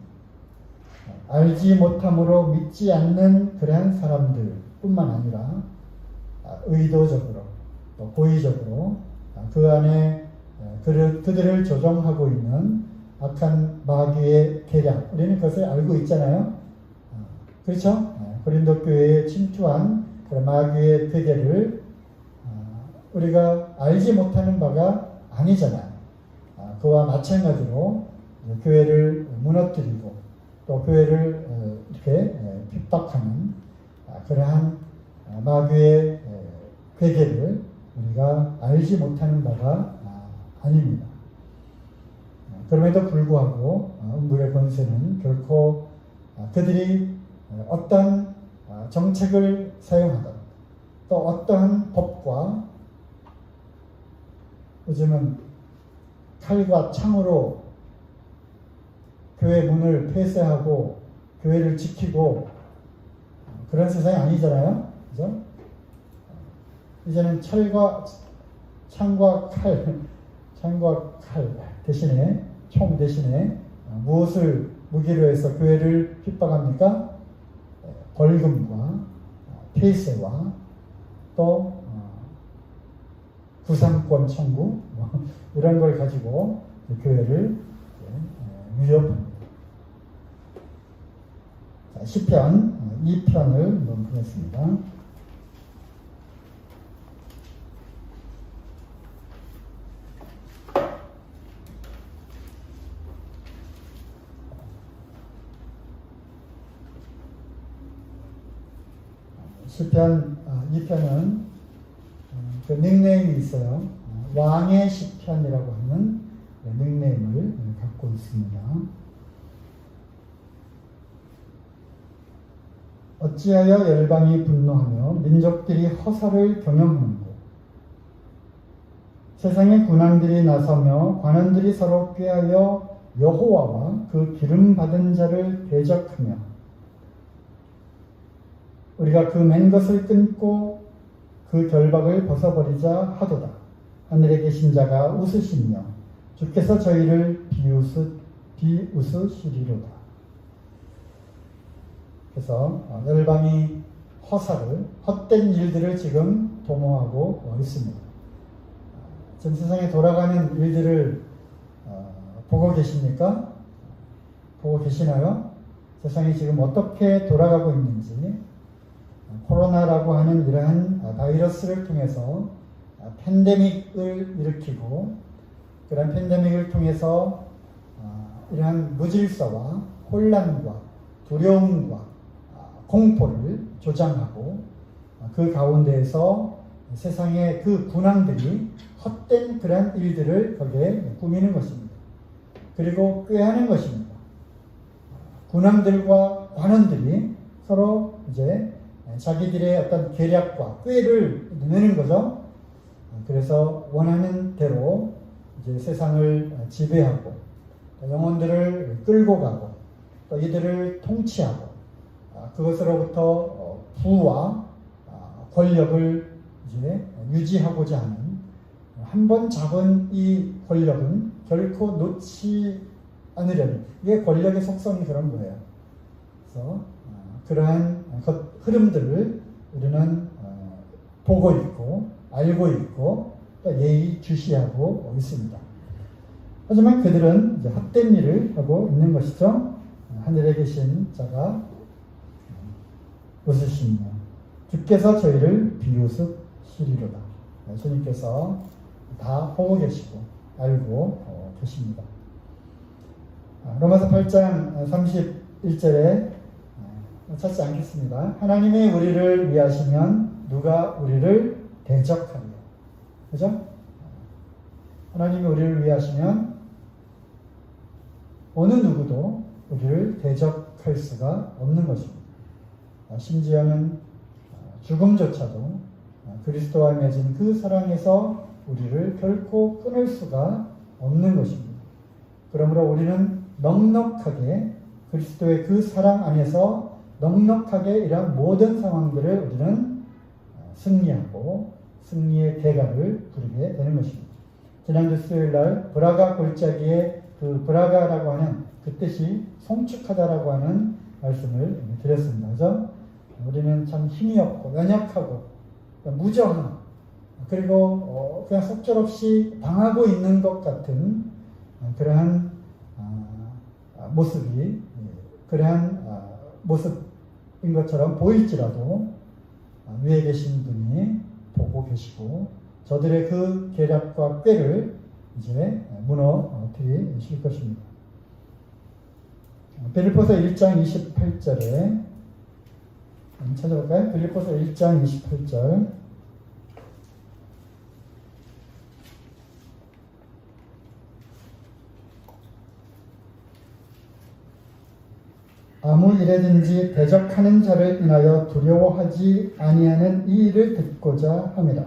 알지 못함으로 믿지 않는 그러한 사람들 뿐만 아니라 의도적으로 또 고의적으로 그 안에 그들을 조종하고 있는 악한 마귀의 계략, 우리는 그것을 알고 있잖아요. 그렇죠? 고린도 교회에 침투한 그런 마귀의 괴계를 우리가 알지 못하는 바가 아니잖아요. 그와 마찬가지로 교회를 무너뜨리고 또 교회를 이렇게 핍박하는 그러한 마귀의 괴계를 우리가 알지 못하는 바가 아닙니다. 그럼에도 불구하고 음부의 권세는 결코 그들이 어떤 정책을 사용하든 또 어떠한 법과 요즘은 칼과 창으로 교회 문을 폐쇄하고 교회를 지키고 그런 세상이 아니잖아요. 그죠? 이제는 창과 칼 창과 칼 대신에, 총 대신에 무엇을 무기로 해서 교회를 핍박합니까? 벌금과 폐쇄와 또 구상권 청구 이런 걸 가지고 교회를 위협합니다. 자, 시편 2편을 한번 보겠습니다. 시편 2편은 그 닉네임이 있어요. 왕의 시편이라고 하는 닉네임을 갖고 있습니다. 어찌하여 열방이 분노하며 민족들이 허사를 경영하는고 세상의 군왕들이 나서며 관원들이 서로 꾀하여 여호와와 그 기름 받은 자를 대적하며 우리가 그 맨 것을 끊고 그 결박을 벗어버리자 하도다. 하늘에 계신 자가 웃으시며 주께서 저희를 비웃으시리로다. 그래서 열방이 허사를, 헛된 일들을 지금 도모하고 있습니다. 전 세상에 돌아가는 일들을 보고 계십니까? 보고 계시나요? 세상이 지금 어떻게 돌아가고 있는지, 코로나라고 하는 이러한 바이러스를 통해서 팬데믹을 일으키고 그런 팬데믹을 통해서 이러한 무질서와 혼란과 두려움과 공포를 조장하고 그 가운데에서 세상의 그 군왕들이 헛된 그런 일들을 거기에 꾸미는 것입니다. 그리고 꾀하는 것입니다. 군왕들과 관원들이 서로 이제 자기들의 어떤 계략과 꾀를 내는 거죠. 그래서 원하는 대로 이제 세상을 지배하고 영혼들을 끌고 가고 또 이들을 통치하고 그것으로부터 부와 권력을 이제 유지하고자 하는 한 번 잡은 이 권력은 결코 놓지 않으려는 이게 권력의 속성이 그런 거예요. 그래서 그러한 흐름들을 우리는 보고 있고 알고 있고 또 예의주시하고 있습니다. 하지만 그들은 이제 헛된 일을 하고 있는 것이죠. 하늘에 계신 자가 웃으시며 주께서 저희를 비웃으시리로다. 주님께서 다 보고 계시고 알고 계십니다. 로마서 8장 31절에 찾지 않겠습니다. 하나님이 우리를 위하시면 누가 우리를 대적하리요. 그죠? 하나님이 우리를 위하시면 어느 누구도 우리를 대적할 수가 없는 것입니다. 심지어는 죽음조차도 그리스도와 맺은 그 사랑에서 우리를 결코 끊을 수가 없는 것입니다. 그러므로 우리는 넉넉하게 그리스도의 그 사랑 안에서 넉넉하게 이러한 모든 상황들을 우리는 승리하고 승리의 대가를 부르게 되는 것입니다. 지난주 수요일날 브라가 골짜기에 그 브라가라고 하는 그 뜻이 송축하다라고 하는 말씀을 드렸습니다. 그죠? 우리는 참 힘이 없고 연약하고 무정한 그리고 그냥 속절없이 당하고 있는 것 같은 그러한 모습이 그러한 모습인 것처럼 보일지라도 위에 계신 분이 보고 계시고 저들의 그 계략과 꾀를 이제 무너뜨리실 것입니다. 빌립보서 1장 28절에 찾아볼까요? 빌립보서 1장 28절 아무 일에든지 대적하는 자를 인하여 두려워하지 아니하는 이 일을 듣고자 합니다.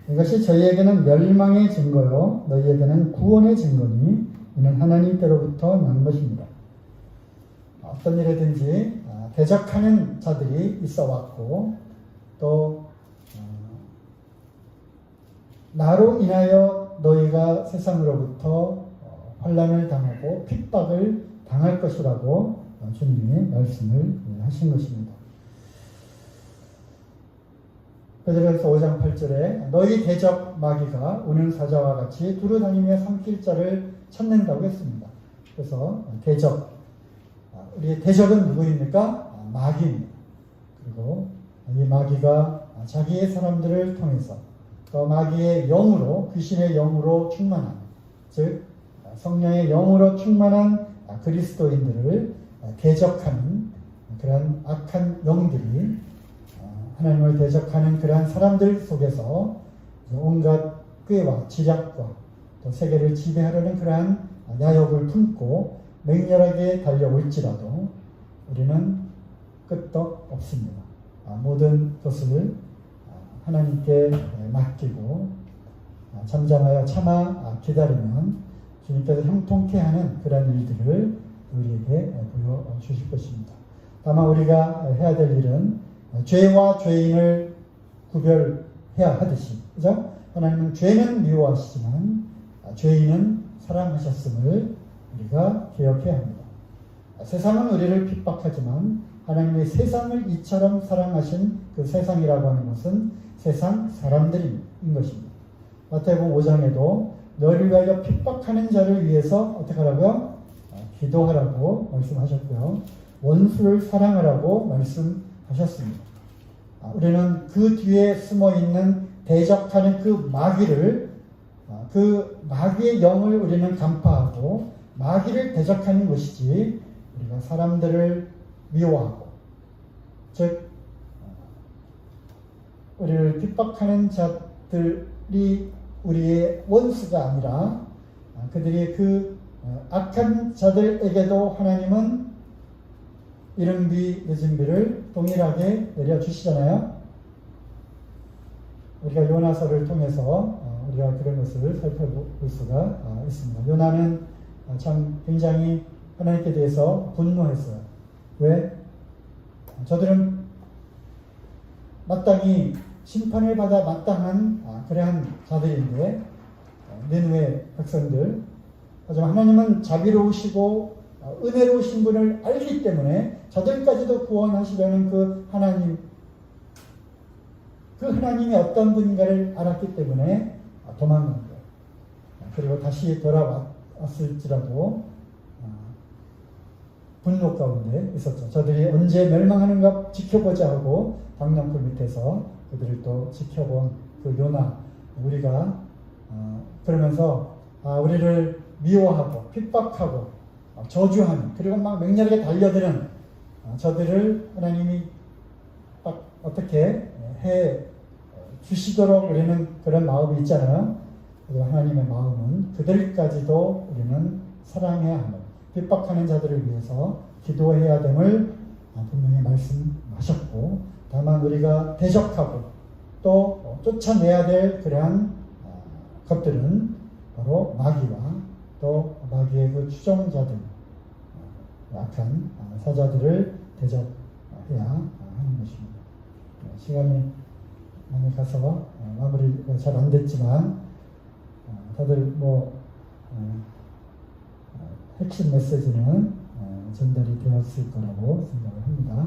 이것이 저희에게는 멸망의 증거요 너희에게는 구원의 증거니 이는 하나님께로부터 난 것입니다. 어떤 일에든지 대적하는 자들이 있어 왔고 또 나로 인하여 너희가 세상으로부터 환난을 당하고 핍박을 당할 것이라고 주님이 말씀을 하신 것입니다. 베드로전서 5장 8절에 너희 대적 마귀가 우는 사자와 같이 두루다니며 삼킬 자를 찾는다고 했습니다. 그래서 대적, 우리의 대적은 누구입니까? 마귀입니다. 그리고 이 마귀가 자기의 사람들을 통해서 또 마귀의 영으로, 귀신의 영으로 충만한, 즉 성령의 영으로 충만한 그리스도인들을 대적하는 그러한 악한 영들이 하나님을 대적하는 그러한 사람들 속에서 온갖 꾀와 지략과 또 세계를 지배하려는 그러한 야욕을 품고 맹렬하게 달려올지라도 우리는 끄떡 없습니다. 모든 것을 하나님께 맡기고 잠잠하여 참아 기다리면 주님께서 형통케 하는 그런 일들을 우리에게 보여주실 것입니다. 다만 우리가 해야 될 일은 죄와 죄인을 구별해야 하듯이, 그죠? 하나님은 죄는 미워하시지만 죄인은 사랑하셨음을 우리가 기억해야 합니다. 세상은 우리를 핍박하지만 하나님의 세상을 이처럼 사랑하신 그 세상이라고 하는 것은 세상 사람들인 것입니다. 마태복음 5장에도 너를 위하여 핍박하는 자를 위해서 어떻게 하라고요? 기도하라고 말씀하셨고요. 원수를 사랑하라고 말씀하셨습니다. 우리는 그 뒤에 숨어있는 대적하는 그 마귀를, 그 마귀의 영을 우리는 간파하고 마귀를 대적하는 것이지 우리가 사람들을 미워하고, 즉 우리를 핍박하는 자들이 우리의 원수가 아니라 그들이 그 악한 자들에게도 하나님은 이른 비 늦은 비를 동일하게 내려주시잖아요. 우리가 요나서를 통해서 우리가 그런 것을 살펴볼 수가 있습니다. 요나는 참 굉장히 하나님께 대해서 분노했어요. 왜? 저들은 마땅히 심판을 받아 마땅한 그러한 자들인데, 니느웨 백성들. 하지만 하나님은 자비로우시고 은혜로우신 분을 알기 때문에 저들까지도 구원하시려는 그 하나님이 어떤 분인가를 알았기 때문에 도망간 거예요. 그리고 다시 돌아왔을지라도 분노 가운데 있었죠. 저들이 언제 멸망하는가 지켜보자 하고 방랑불 밑에서 그들을 또 지켜본 그 요나, 우리가 그러면서 우리를 미워하고 핍박하고 저주하는, 그리고 막 맹렬하게 달려드는 저들을 하나님이 딱 어떻게 해 주시도록 우리는 그런 마음이 있잖아요. 그리고 하나님의 마음은 그들까지도 우리는 사랑해야 하는, 핍박하는 자들을 위해서 기도해야 됨을 분명히 말씀하셨고, 다만 우리가 대적하고 또 쫓아내야 될 그러한 것들은 바로 마귀와 또 마귀의 그 추종자들, 약한 사자들을 대적해야 하는 것입니다. 시간이 많이 가서 마무리가 잘 안 됐지만 다들 핵심 메시지는 전달이 되었을 거라고 생각을 합니다.